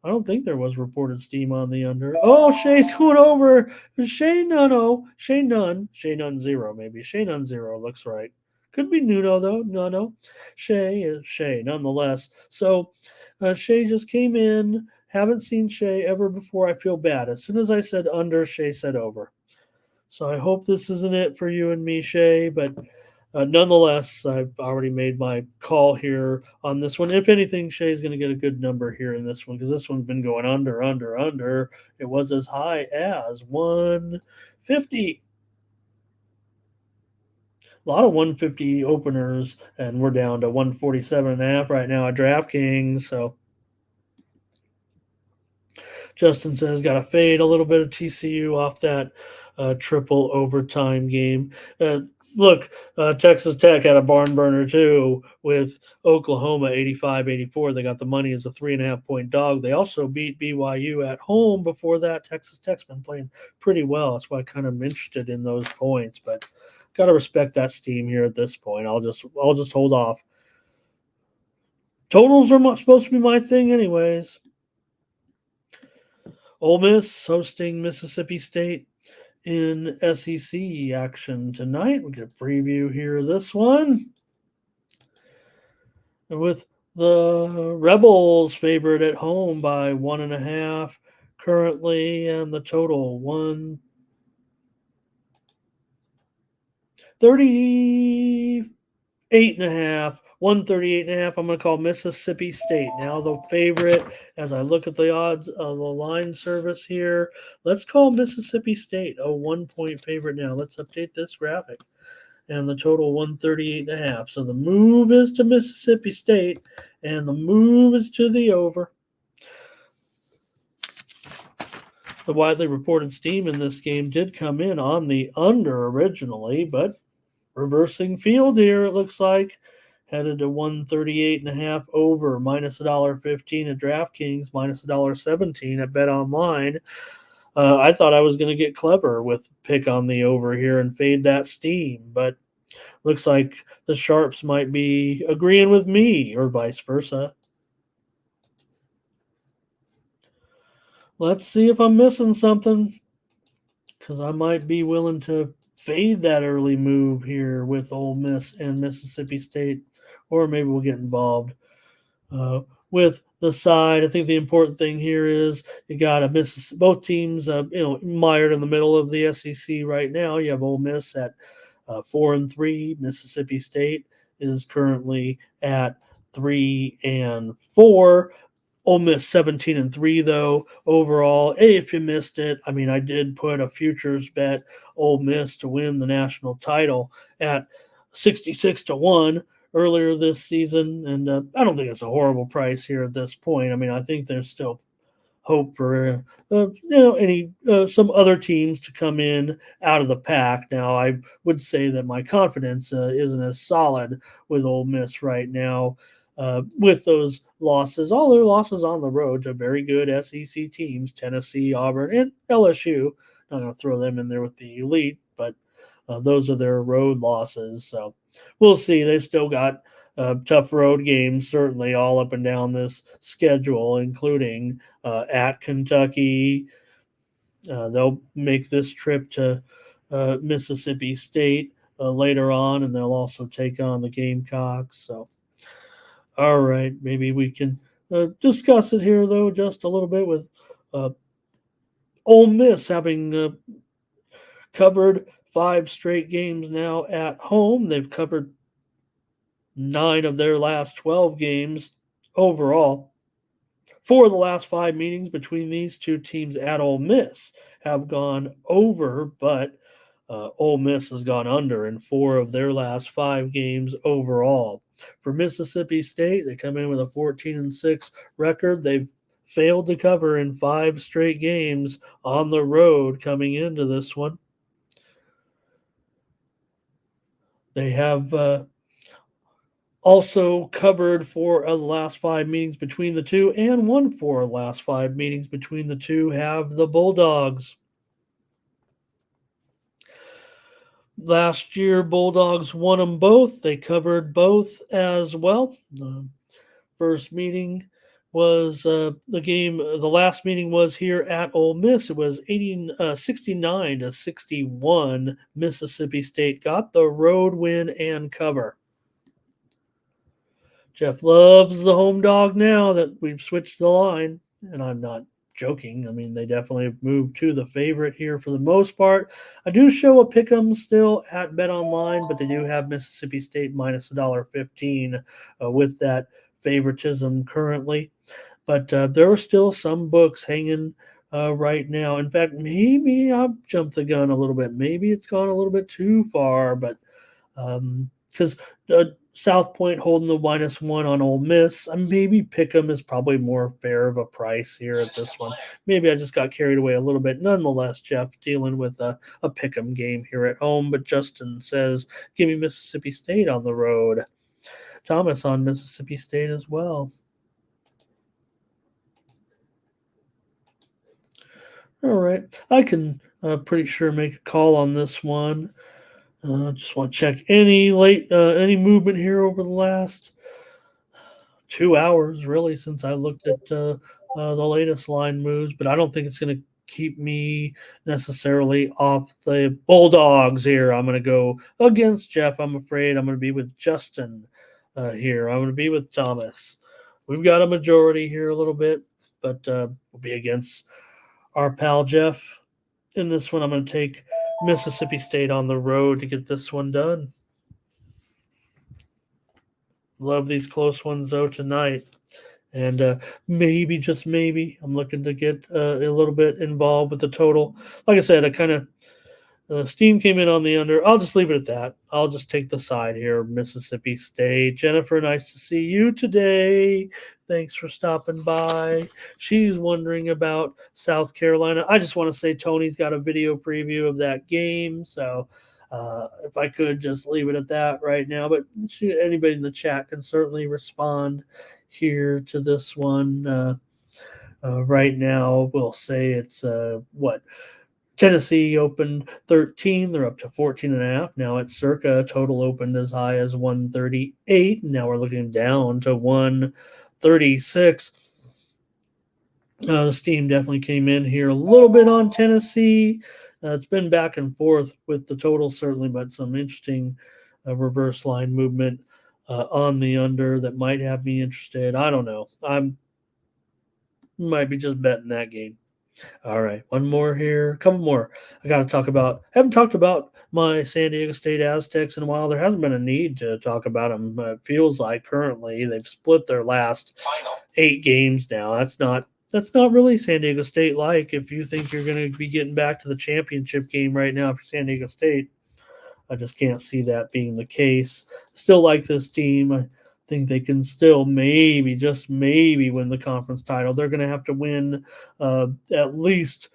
I don't think there was reported steam on the under. Oh, Shea's going over. Shea Nunn 0 maybe. Shea Nunn 0 looks right. Could be Nuno, though. No. Shea is Shea, nonetheless. So Shea just came in. Haven't seen Shea ever before. I feel bad. As soon as I said under, Shea said over. So I hope this isn't it for you and me, Shea. But nonetheless, I've already made my call here on this one. If anything, Shea's going to get a good number here in this one because this one's been going under. It was as high as 150. A lot of 150 openers, and we're down to 147.5 right now at DraftKings. So Justin says got to fade a little bit of TCU off that triple overtime game. Look, Texas Tech had a barn burner too with Oklahoma 85-84. They got the money as a 3.5-point dog. They also beat BYU at home before that. Texas Tech's been playing pretty well. That's why I'm kind of interested in those points, but got to respect that steam here at this point. I'll just hold off. Totals are supposed to be my thing anyways. Ole Miss hosting Mississippi State in SEC action tonight. We'll get a preview here of this one. And with the Rebels favored at home by 1.5 currently, and the total 138.5. 138.5. I'm going to call Mississippi State now the favorite. As I look at the odds of the line service here, let's call Mississippi State a 1-point favorite now. Let's update this graphic. And the total 138.5. So the move is to Mississippi State, and the move is to the over. The widely reported steam in this game did come in on the under originally, but reversing field here, it looks like. headed to 138.5 over, minus $1.15 at DraftKings, minus $1.17 at BetOnline. I thought I was going to get clever with pick on the over here and fade that steam, but looks like the sharps might be agreeing with me or vice versa. Let's see if I'm missing something, because I might be willing to fade that early move here with Ole Miss and Mississippi State, or maybe we'll get involved with the side. I think the important thing here is you got a both teams, mired in the middle of the SEC right now. You have Ole Miss at 4-3. Mississippi State is currently at 3-4. Ole Miss 17-3 though overall. Hey, if you missed it, I mean, I did put a futures bet Ole Miss to win the national title at 66-1 earlier this season, and I don't think it's a horrible price here at this point. I mean, I think there's still hope for some other teams to come in out of the pack. Now, I would say that my confidence isn't as solid with Ole Miss right now. With those losses, all their losses on the road to very good SEC teams, Tennessee, Auburn, and LSU. Not going to throw them in there with the elite, but those are their road losses. So we'll see. They've still got tough road games, certainly all up and down this schedule, including at Kentucky. They'll make this trip to Mississippi State later on, and they'll also take on the Gamecocks. So, all right, maybe we can discuss it here, though, just a little bit with Ole Miss having covered 5 straight games now at home. They've covered 9 of their last 12 games overall. 4 of the last 5 meetings between these two teams at Ole Miss have gone over, but Ole Miss has gone under in 4 of their last 5 games overall. For Mississippi State, they come in with a 14-6 record. They've failed to cover in 5 straight games on the road coming into this one. They have also covered 4 of the last 5 meetings between the two, and won 4 of the last 5 meetings between the two have the Bulldogs. Last year, Bulldogs won them both. They covered both as well. First meeting was the last meeting was here at Ole Miss. It was 69-61. Mississippi State got the road win and cover. Jeff loves the home dog now that we've switched the line, and I'm not joking. I mean, they definitely have moved to the favorite here for the most part. I do show a pick'em still at BetOnline, but they do have Mississippi State minus $1.15 with that favoritism currently. But there are still some books hanging right now. In fact, maybe I've jumped the gun a little bit. Maybe it's gone a little bit too far, but because South Point holding the -1 on Ole Miss, maybe Pick'em is probably more fair of a price here at this one. Maybe I just got carried away a little bit. Nonetheless, Jeff dealing with a Pick'em game here at home, but Justin says, give me Mississippi State on the road. Thomas on Mississippi State as well. All right, I can pretty sure make a call on this one. Just want to check any movement here over the last 2 hours, really, since I looked at the latest line moves. But I don't think it's going to keep me necessarily off the Bulldogs here. I'm going to go against Jeff. I'm afraid I'm going to be with Justin here. I'm going to be with Thomas. We've got a majority here a little bit, but we'll be against our pal Jeff. In this one, I'm going to take Mississippi State on the road to get this one done. Love these close ones, though, tonight. And maybe, just maybe, I'm looking to get a little bit involved with the total. Like I said, I kind of steam came in on the under. I'll just leave it at that. I'll just take the side here, Mississippi State. Jennifer, nice to see you today. Thanks for stopping by. She's wondering about South Carolina. I just want to say Tony's got a video preview of that game, so If I could just leave it at that right now, but anybody in the chat can certainly respond here to this one. Right now, we'll say it's what Tennessee opened 13. They're up to 14 and a half. Now it's circa total opened as high as 138. Now we're looking down to 136. The steam definitely came in here a little bit on Tennessee. It's been back and forth with the total, certainly, but some interesting reverse line movement on the under that might have me interested. I don't know. Might be just betting that game. All right, one more here, a couple more. I got to talk about. Haven't talked about my San Diego State Aztecs in a while. There hasn't been a need to talk about them. It feels like currently they've split their last 8 games now. That's not really San Diego State like. If you think you're going to be getting back to the championship game right now for San Diego State, I just can't see that being the case. Still like this team. I think they can still maybe, just maybe, win the conference title. They're going to have to win at least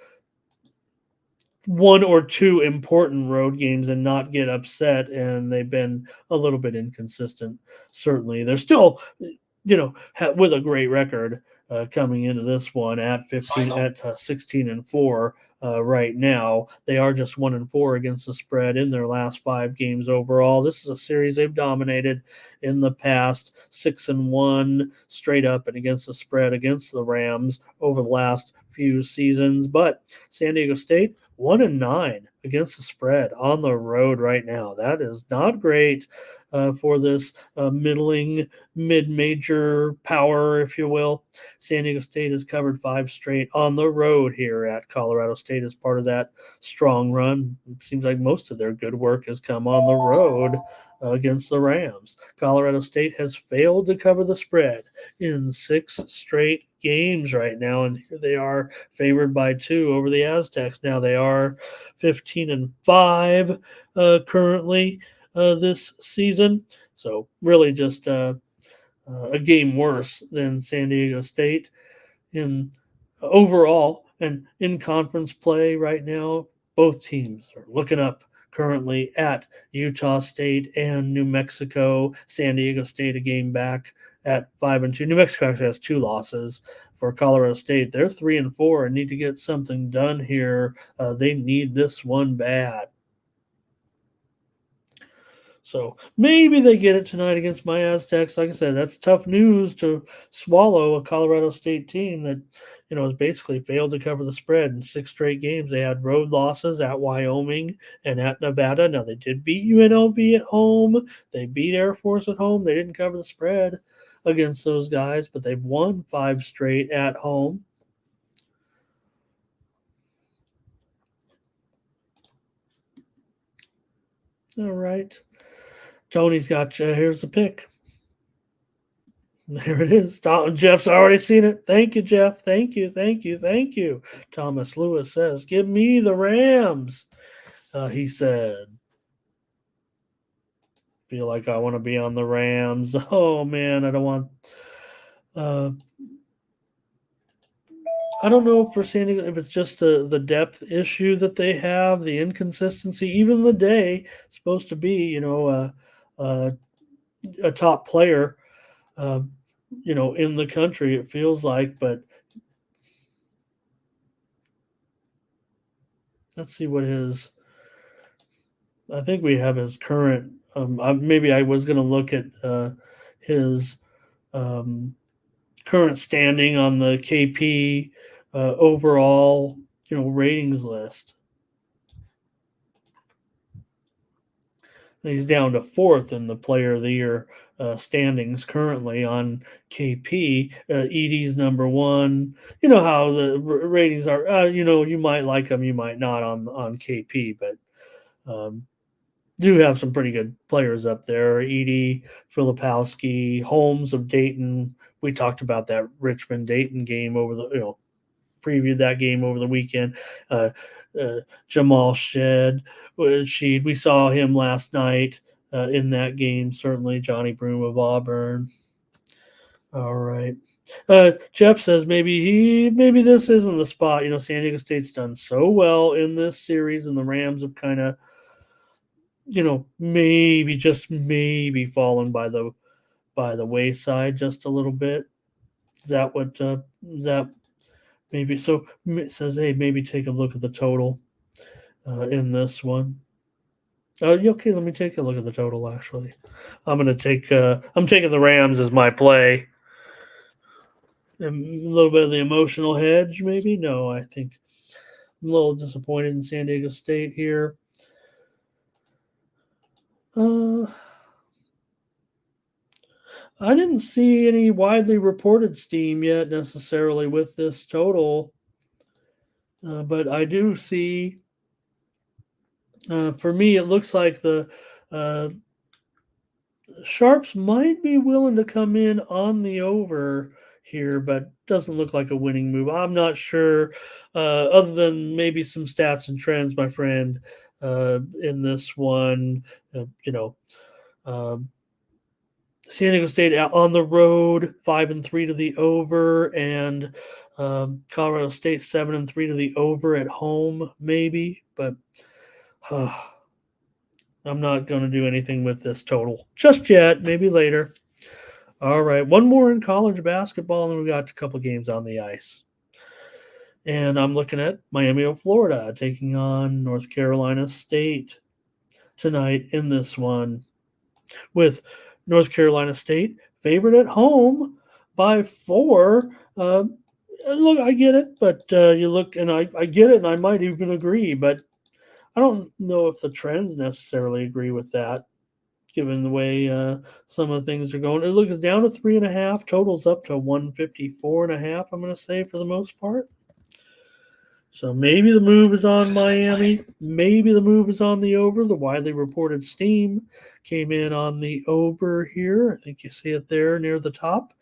1 or 2 important road games and not get upset. And they've been a little bit inconsistent. Certainly, they're still, with a great record coming into this one at 16 and 4. Right now, they are just 1 and 4 against the spread in their last 5 games overall. This is a series they've dominated in the past, 6 and 1 straight up and against the spread against the Rams over the last few seasons. But San Diego State 1 and 9 against the spread on the road right now. That is not great for this middling mid-major power, if you will. San Diego State has covered 5 straight on the road here at Colorado State as part of that strong run. It seems like most of their good work has come on the road against the Rams. Colorado State has failed to cover the spread in 6 straight games right now, and here they are favored by 2 over the Aztecs. Now they are 15 and 5 currently this season, so really just a game worse than San Diego State in overall. And in conference play right now, both teams are looking up currently at Utah State and New Mexico. San Diego State a game back at 5 and 2. New Mexico actually has 2 losses. For Colorado State, they're 3 and 4 and need to get something done here. They need this one bad. So maybe they get it tonight against my Aztecs. Like I said, that's tough news to swallow. A Colorado State team that, has basically failed to cover the spread in 6 straight games. They had road losses at Wyoming and at Nevada. Now they did beat UNLV at home. They beat Air Force at home. They didn't cover the spread against those guys, but they've won 5 straight at home. All right. Tony's got you. Here's the pick. There it is. Jeff's already seen it. Thank you, Jeff. Thank you. Thomas Lewis says, give me the Rams, he said. Feel like I want to be on the Rams. Oh, man, I don't want I don't know for San Diego if it's just the depth issue that they have, the inconsistency. Even the day supposed to be, a top player, in the country, it feels like. But let's see what I think we have his current. Maybe I was going to look at his current standing on the KP overall, ratings list. He's down to 4th in the Player of the Year standings currently on KP. Edie's number 1. You know how the ratings are. You might like them, you might not on KP, but do have some pretty good players up there. Edie, Filipowski, Holmes of Dayton. We talked about that Richmond-Dayton game previewed that game over the weekend. Jamal Sheed. We saw him last night in that game. Certainly, Johnny Broom of Auburn. All right. Jeff says maybe this isn't the spot. San Diego State's done so well in this series, and the Rams have kind of maybe just maybe fallen by the wayside just a little bit. Is that what is that maybe? So it says, hey, maybe take a look at the total in this one. Okay, let me take a look at the total. Actually, I'm taking the Rams as my play. A little bit of the emotional hedge, maybe. No, I think I'm a little disappointed in San Diego State here. I didn't see any widely reported steam yet necessarily with this total, but I do see. For me, it looks like the uh, Sharps might be willing to come in on the over here, but doesn't look like a winning move. I'm not sure, other than maybe some stats and trends, my friend, in this one. Um, San Diego State out on the road, 5-3 to the over, and Colorado State 7-3 to the over at home, maybe. But I'm not going to do anything with this total just yet. Maybe later. All right, one more in college basketball, and we got a couple games on the ice. And I'm looking at Miami of Florida taking on North Carolina State tonight in this one, with North Carolina State favored at home by 4. Look, I get it, but you look, and I get it, and I might even agree, but I don't know if the trends necessarily agree with that, given the way some of the things are going. It looks down to 3.5, totals up to 154.5. I'm going to say for the most part. So maybe the move is on Miami. Maybe the move is on the over. The widely reported steam came in on the over here. I think you see it there near the top.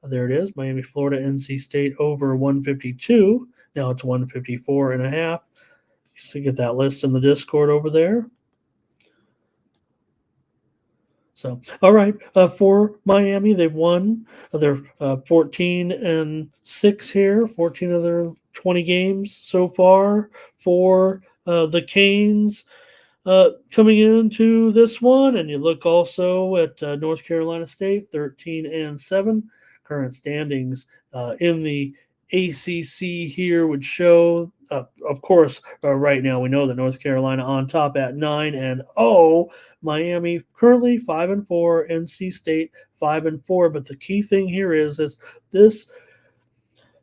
There it is. Miami, Florida, NC State over 152. Now it's 154.5. So get that list in the Discord over there. So, all right, for Miami, they've won. They're 14-6 here, 14 of their 20 games so far. For the Canes coming into this one, and you look also at North Carolina State, 13-7. Current standings in the ACC here would show, of course, right now we know that North Carolina on top at 9-0. Miami currently 5-4. NC State 5-4. But the key thing here is this.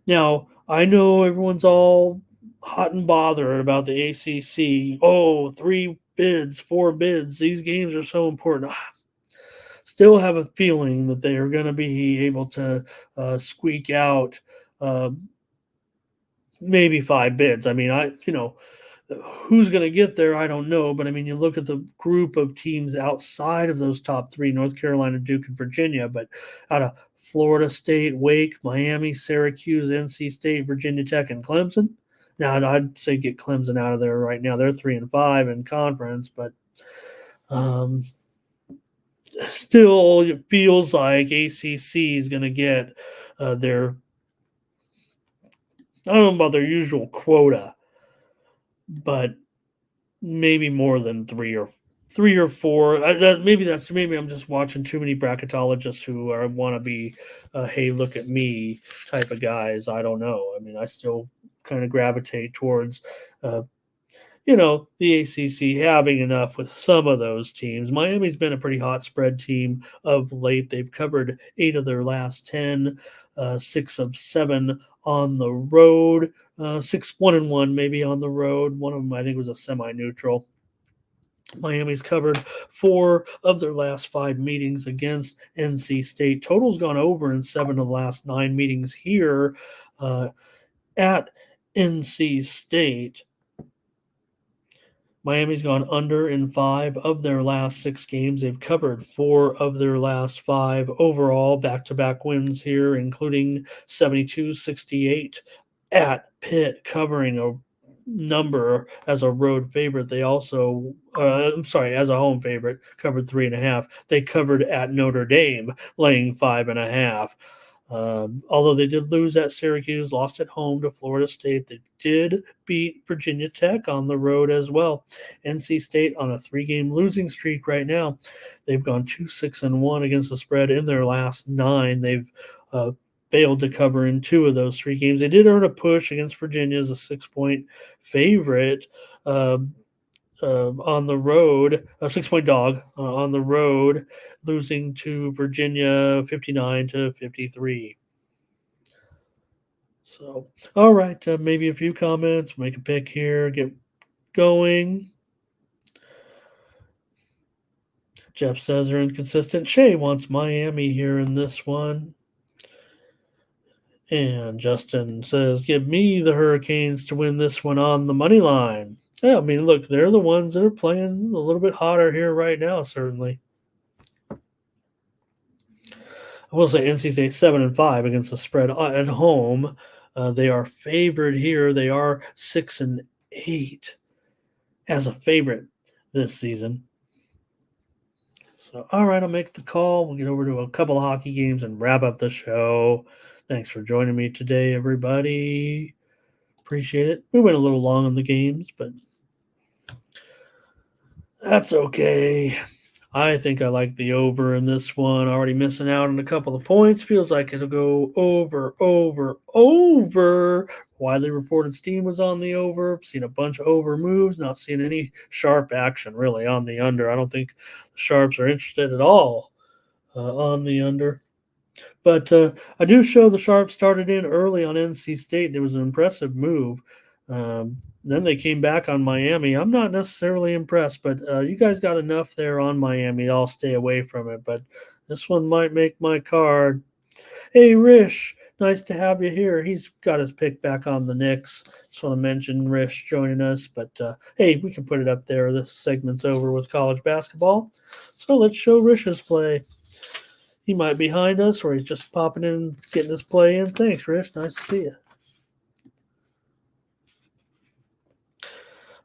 Now I know everyone's all hot and bothered about the ACC. Oh, 3 bids, 4 bids. These games are so important. Still have a feeling that they are going to be able to squeak out maybe 5 bids. I mean, who's going to get there, I don't know. But I mean, you look at the group of teams outside of those top 3, North Carolina, Duke, and Virginia, but out of Florida State, Wake, Miami, Syracuse, NC State, Virginia Tech, and Clemson. Now, I'd say get Clemson out of there right now. They're 3-5 in conference, but still, it feels like ACC is going to get their, I don't know about their usual quota, but maybe more than 3 or 4. Maybe I'm just watching too many bracketologists who want to be, hey, look at me type of guys. I don't know. I mean, I still kind of gravitate towards the ACC having enough with some of those teams. Miami's been a pretty hot spread team of late. They've covered 8 of their last 10, 6 of 7 on the road, 1-1 maybe on the road. One of them, I think, was a semi-neutral. Miami's covered 4 of their last 5 meetings against NC State. Total's gone over in 7 of the last 9 meetings here at NC State. Miami's gone under in 5 of their last 6 games. They've covered 4 of their last 5 overall, back-to-back wins here, including 72-68 at Pitt, covering a number as a road favorite. They also, as a home favorite, covered 3.5. They covered at Notre Dame, laying 5.5. Although they did lose at Syracuse, lost at home to Florida State, they did beat Virginia Tech on the road as well. NC State on a 3-game losing streak right now. They've gone 2-6-1 against the spread in their last 9. They've failed to cover in 2 of those 3 games. They did earn a push against Virginia as a 6-point favorite. On the road, a 6-point dog on the road, losing to Virginia 59-53. So, all right, maybe a few comments, make a pick here, get going. Jeff says they're inconsistent. Shay wants Miami here in this one. And Justin says, give me the Hurricanes to win this one on the money line. Yeah, I mean, look, they're the ones that are playing a little bit hotter here right now, certainly. I will say NC State 7-5 against the spread at home. They are favored here. They are 6-8 as a favorite this season. So, all right, I'll make the call. We'll get over to a couple of hockey games and wrap up the show. Thanks for joining me today, everybody. Appreciate it. We went a little long on the games, but that's okay. I think I like the over in this one. Already missing out on a couple of points. Feels like it'll go over. Widely reported steam was on the over. Seen a bunch of over moves. Not seeing any sharp action really on the under. I don't think the Sharps are interested at all on the under. But I do show the Sharps started in early on NC State. It was an impressive move. Then they came back on Miami. I'm not necessarily impressed, but you guys got enough there on Miami. I'll stay away from it, but this one might make my card. Hey, Rish, nice to have you here. He's got his pick back on the Knicks. Just want to mention Rish joining us, but hey, we can put it up there. This segment's over with college basketball. So let's show Rish's play. He might be behind us, or he's just popping in, getting his play in. Thanks, Rish. Nice to see you.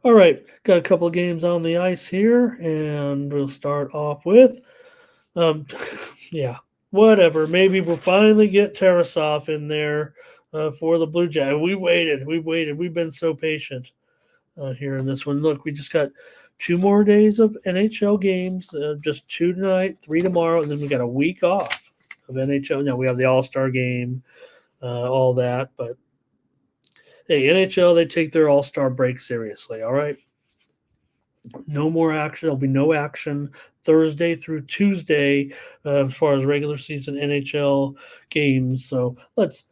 All right, got a couple of games on the ice here, and we'll start off with, yeah, whatever. Maybe we'll finally get Tarasov in there for the Blue Jays. We waited. We've been so patient here in this one. Look, we just got 2 more days of NHL games, just 2 tonight, 3 tomorrow, and then we got a week off of NHL. Now we have the All-Star game, all that, but hey, NHL, they take their All-Star break seriously, all right? No more action. There'll be no action Thursday through Tuesday as far as regular season NHL games. So let's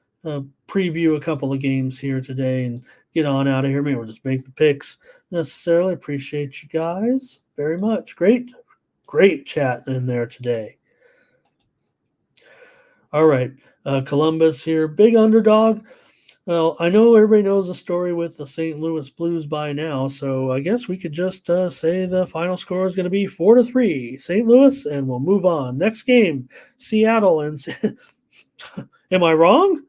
preview a couple of games here today and get on out of here. Maybe we'll just make the picks necessarily. Appreciate you guys very much. Great chatting in there today. All right, Columbus here, big underdog. Well, I know everybody knows the story with the St. Louis Blues by now, so I guess we could just say the final score is going to be 4-3 St. Louis, and we'll move on. Next game, Seattle and am I wrong?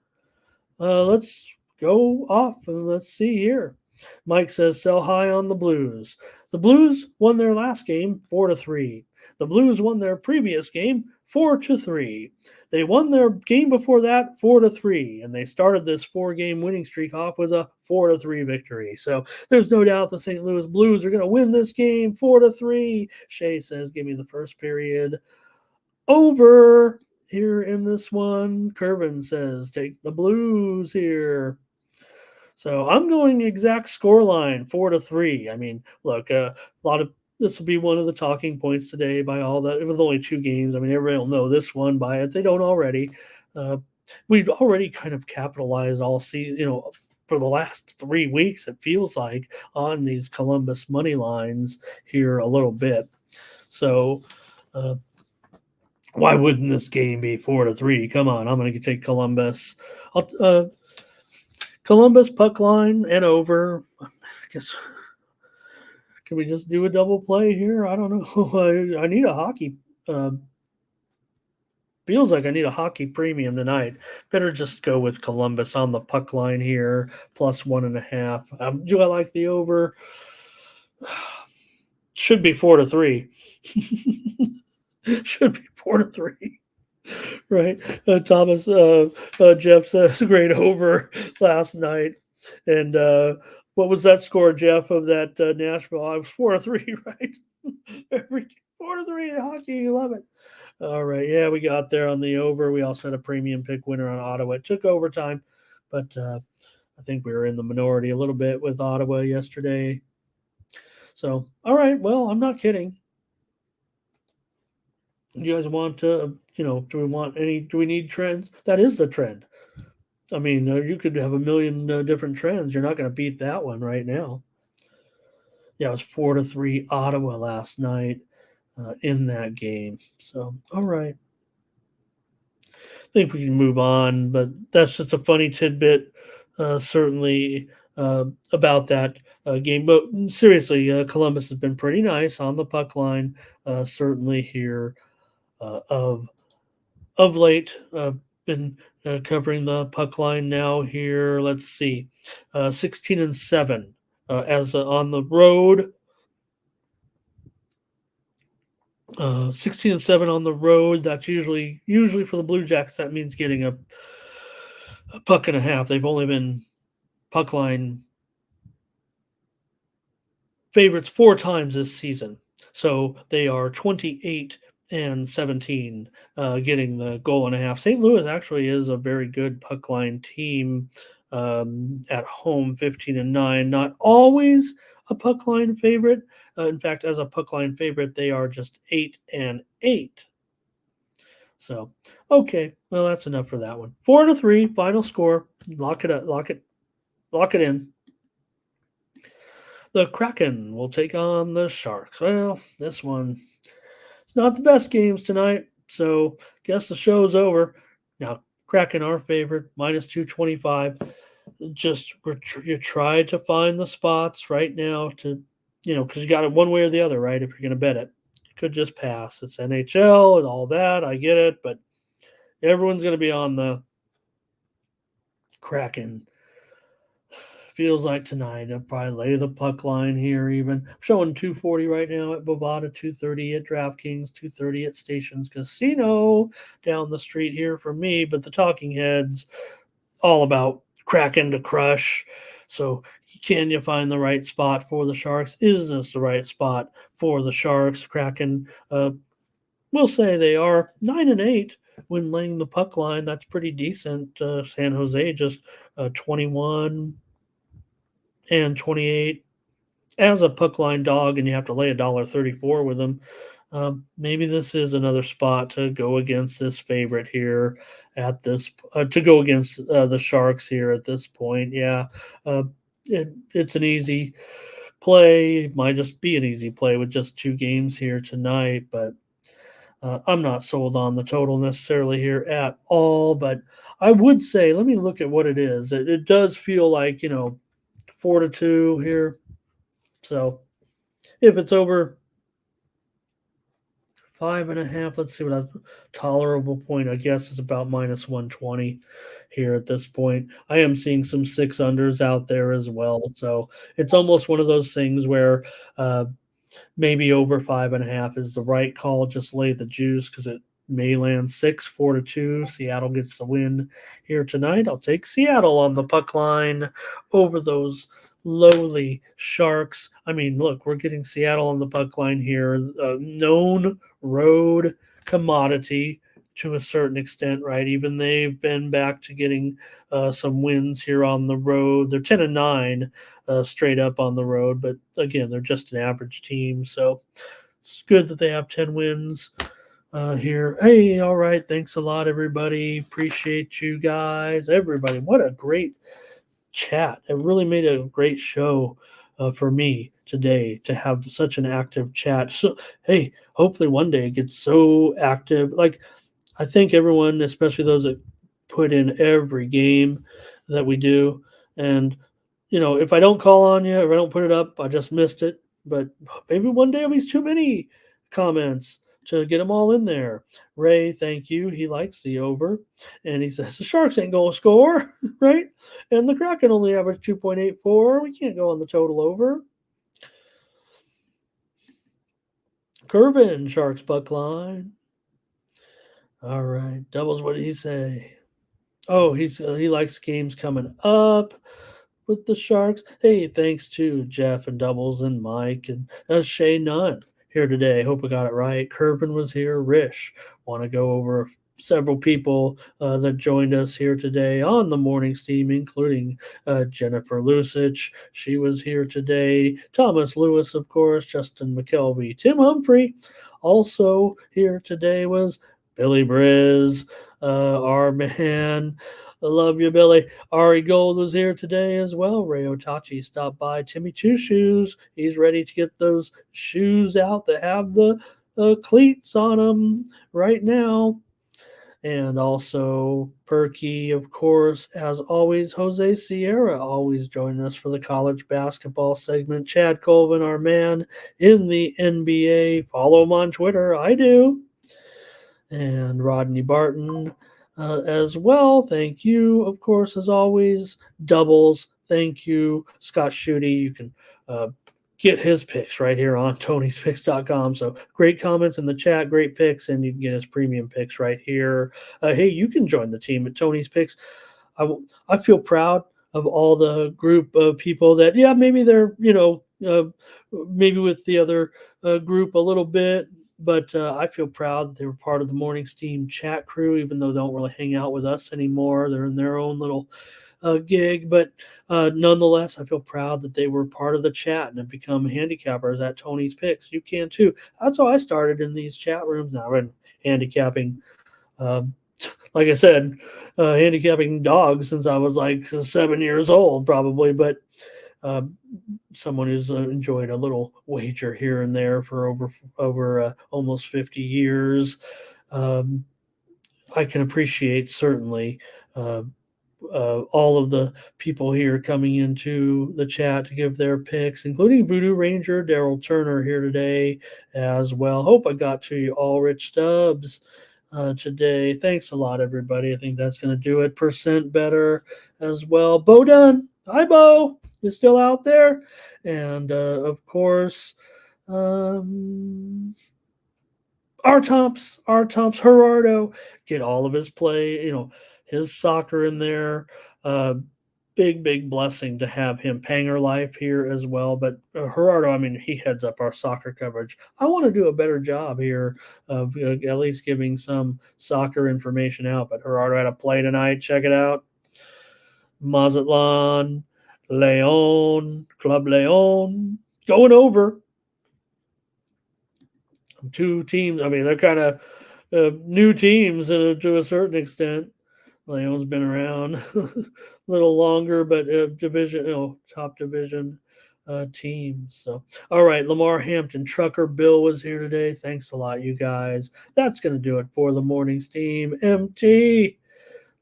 Let's go off and let's see here. Mike says sell high on the Blues. The Blues won their last game 4-3. The Blues won their previous game 4-3. They won their game before that 4-3, and they started this 4-game winning streak off with a 4-3 victory. So there's no doubt the St. Louis Blues are going to win this game 4-3. Shay says, give me the first period over here in this one. Kervin says, take the Blues here. So I'm going exact score line 4-3. I mean, look, a lot of this will be one of the talking points today by all that. It was only 2 games. I mean, everybody will know this one by it. They don't already. We've already kind of capitalized all season, for the last 3 weeks, it feels like, on these Columbus money lines here a little bit. So why wouldn't this game be 4-3? Come on, I'm going to take Columbus. Columbus puck line and over. I guess. Can we just do a double play here? I don't know. I need a hockey. Feels like I need a hockey premium tonight. Better just go with Columbus on the puck line here, plus 1.5. Do I like the over? Should be 4-3. Should be 4-3. Right. Thomas, Jeff says great over last night. And what was that score, Jeff, of that Nashville? I was 4-3, right? Every 4-3 in hockey, you love it. All right. Yeah, we got there on the over. We also had a premium pick winner on Ottawa. It took overtime, but I think we were in the minority a little bit with Ottawa yesterday. So, all right. Well, I'm not kidding. You guys want to, do we want any, do we need trends? That is the trend. I mean, you could have a million different trends. You're not going to beat that one right now. Yeah, it was 4-3 Ottawa last night in that game. So, all right. I think we can move on, but that's just a funny tidbit, certainly, about that game. But seriously, Columbus has been pretty nice on the puck line, certainly here of late. Been covering the puck line now here. Let's see, 16-7 as on the road. 16-7 on the road. That's usually for the Blue Jackets. That means getting a puck and a half. They've only been puck line favorites 4 times this season, so they are 28-17, getting the goal and a half. St. Louis actually is a very good puck line team at home, 15-9. Not always a puck line favorite. In fact, as a puck line favorite, they are just 8-8. So, okay, well, that's enough for that one. 4-3, final score. Lock it up. Lock it in. The Kraken will take on the Sharks. Well, this one, it's not the best games tonight, so guess the show's over. Now, Kraken our favorite, minus 225. Just you try to find the spots right now to, because you got it one way or the other, right? If you're going to bet it, you could just pass. It's NHL and all that. I get it, but everyone's going to be on the Kraken. Feels like tonight they'll probably lay the puck line here. Even showing 240 right now at Bovada, 230 at DraftKings, 230 at Stations Casino down the street here from me. But the talking heads all about Kraken to crush. So can you find the right spot for the Sharks? Is this the right spot for the Sharks? Kraken, we'll say they are 9-8 when laying the puck line. That's pretty decent. San Jose just 21 and 28 as a puck line dog, and you have to lay $1.34 with them. Maybe this is another spot to go against this favorite here at this to go against the Sharks here at this point. Yeah, it's an easy play. It might just be an easy play with just 2 games here tonight, but I'm not sold on the total necessarily here at all. But I would say, let me look at what it is. It does feel like 4-2 here. So if it's over 5.5, let's see what a tolerable point. I guess is about minus 120 here at this point. I am seeing some 6-unders out there as well. So it's almost one of those things where maybe over 5.5 is the right call. Just lay the juice because it may land 4-2. Seattle gets the win here tonight. I'll take Seattle on the puck line over those lowly Sharks. I mean, look, we're getting Seattle on the puck line here. A known road commodity to a certain extent, right? Even they've been back to getting some wins here on the road. They're 10-9 straight up on the road, but again, they're just an average team. So it's good that they have 10 wins here. Hey, all right. Thanks a lot, everybody. Appreciate you guys. Everybody, what a great chat. It really made a great show for me today to have such an active chat. So, hey, hopefully one day it gets so active. Like, I think everyone, especially those that put in every game that we do, and if I don't call on you, if I don't put it up, I just missed it. But maybe one day it'll be too many comments to get them all in there. Ray, thank you. He likes the over. And he says the Sharks ain't going to score, right? And the Kraken only average 2.84. We can't go on the total over. Curvin, Sharks puck line. All right. Doubles, what did he say? Oh, he likes games coming up with the Sharks. Hey, thanks to Jeff and Doubles and Mike and Shay Nunn here today. Hope I got it right. Kerbin was here. Rish. Want to go over several people that joined us here today on the morning steam, including Jennifer Lusich. She was here today. Thomas Lewis, of course. Justin McKelvey. Tim Humphrey. Also here today was Billy Briz, our man. I love you, Billy. Ari Gold was here today as well. Ray Otachi stopped by. Timmy Two Shoes. He's ready to get those shoes out that have the cleats on them right now. And also Perky, of course, as always, Jose Sierra always joining us for the college basketball segment. Chad Colvin, our man in the NBA. Follow him on Twitter. I do. And Rodney Barton as well. Thank you, of course, as always. Doubles, thank you. Scott Schutte, you can get his picks right here on Tony'sPicks.com. So great comments in the chat, great picks, and you can get his premium picks right here. Hey, you can join the team at Tony's Picks. I feel proud of all the group of people that, yeah, maybe they're, maybe with the other group a little bit, but I feel proud that they were part of the Morning Steam chat crew, even though they don't really hang out with us anymore. They're in their own little gig, but nonetheless, I feel proud that they were part of the chat and have become handicappers at Tony's Picks. You can too. That's how I started in these chat rooms. Now I've been handicapping, like I said, handicapping dogs since I was like 7 years old, probably, but someone who's enjoyed a little wager here and there for over almost 50 years. I can appreciate certainly all of the people here coming into the chat to give their picks, including Voodoo Ranger, Daryl Turner here today as well. Hope I got to you all, Rich Stubbs, today. Thanks a lot, everybody. I think that's going to do it. Percent better as well. Bo Dunn. Hi, Bo. You still out there? And, of course, Artomps Gerardo, get all of his play, his soccer in there. Big blessing to have him. Panger Life here as well. But Gerardo, he heads up our soccer coverage. I want to do a better job here of at least giving some soccer information out. But Gerardo had a play tonight. Check it out. Mazatlan, Leon, Club Leon, going over. Two teams. They're kind of new teams to a certain extent. Leon's been around a little longer, but division, top division teams. So, all right, Lamar Hampton, Trucker Bill was here today. Thanks a lot, you guys. That's going to do it for the Morning Steam. MT,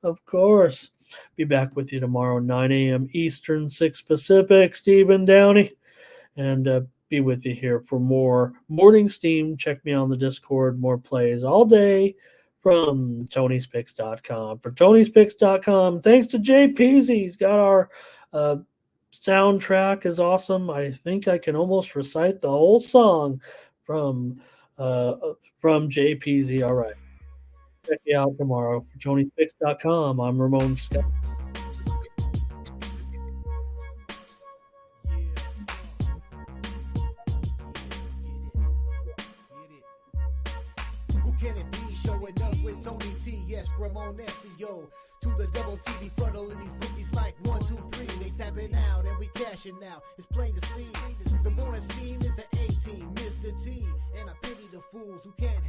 of course. Be back with you tomorrow, 9 a.m. Eastern, 6 Pacific. Stephen Downey. And be with you here for more Morning Steam. Check me on the Discord. More plays all day from Tony'sPicks.com. For Tony'sPicks.com, thanks to Jay Peasy. He's got our soundtrack is awesome. I think I can almost recite the whole song from Jay Peasy. All right. Check you out tomorrow for Tony'sPicks.com. I'm Ramon Scott. Who can it be showing up with Tony T? Yes, Ramon SEO. To the double T, be fuddling these bookies like 1, 2, 3. They tapping out and we cashing now. It's plain to see. The morning steam is the A-team, Mr. T. And I pity the fools who can't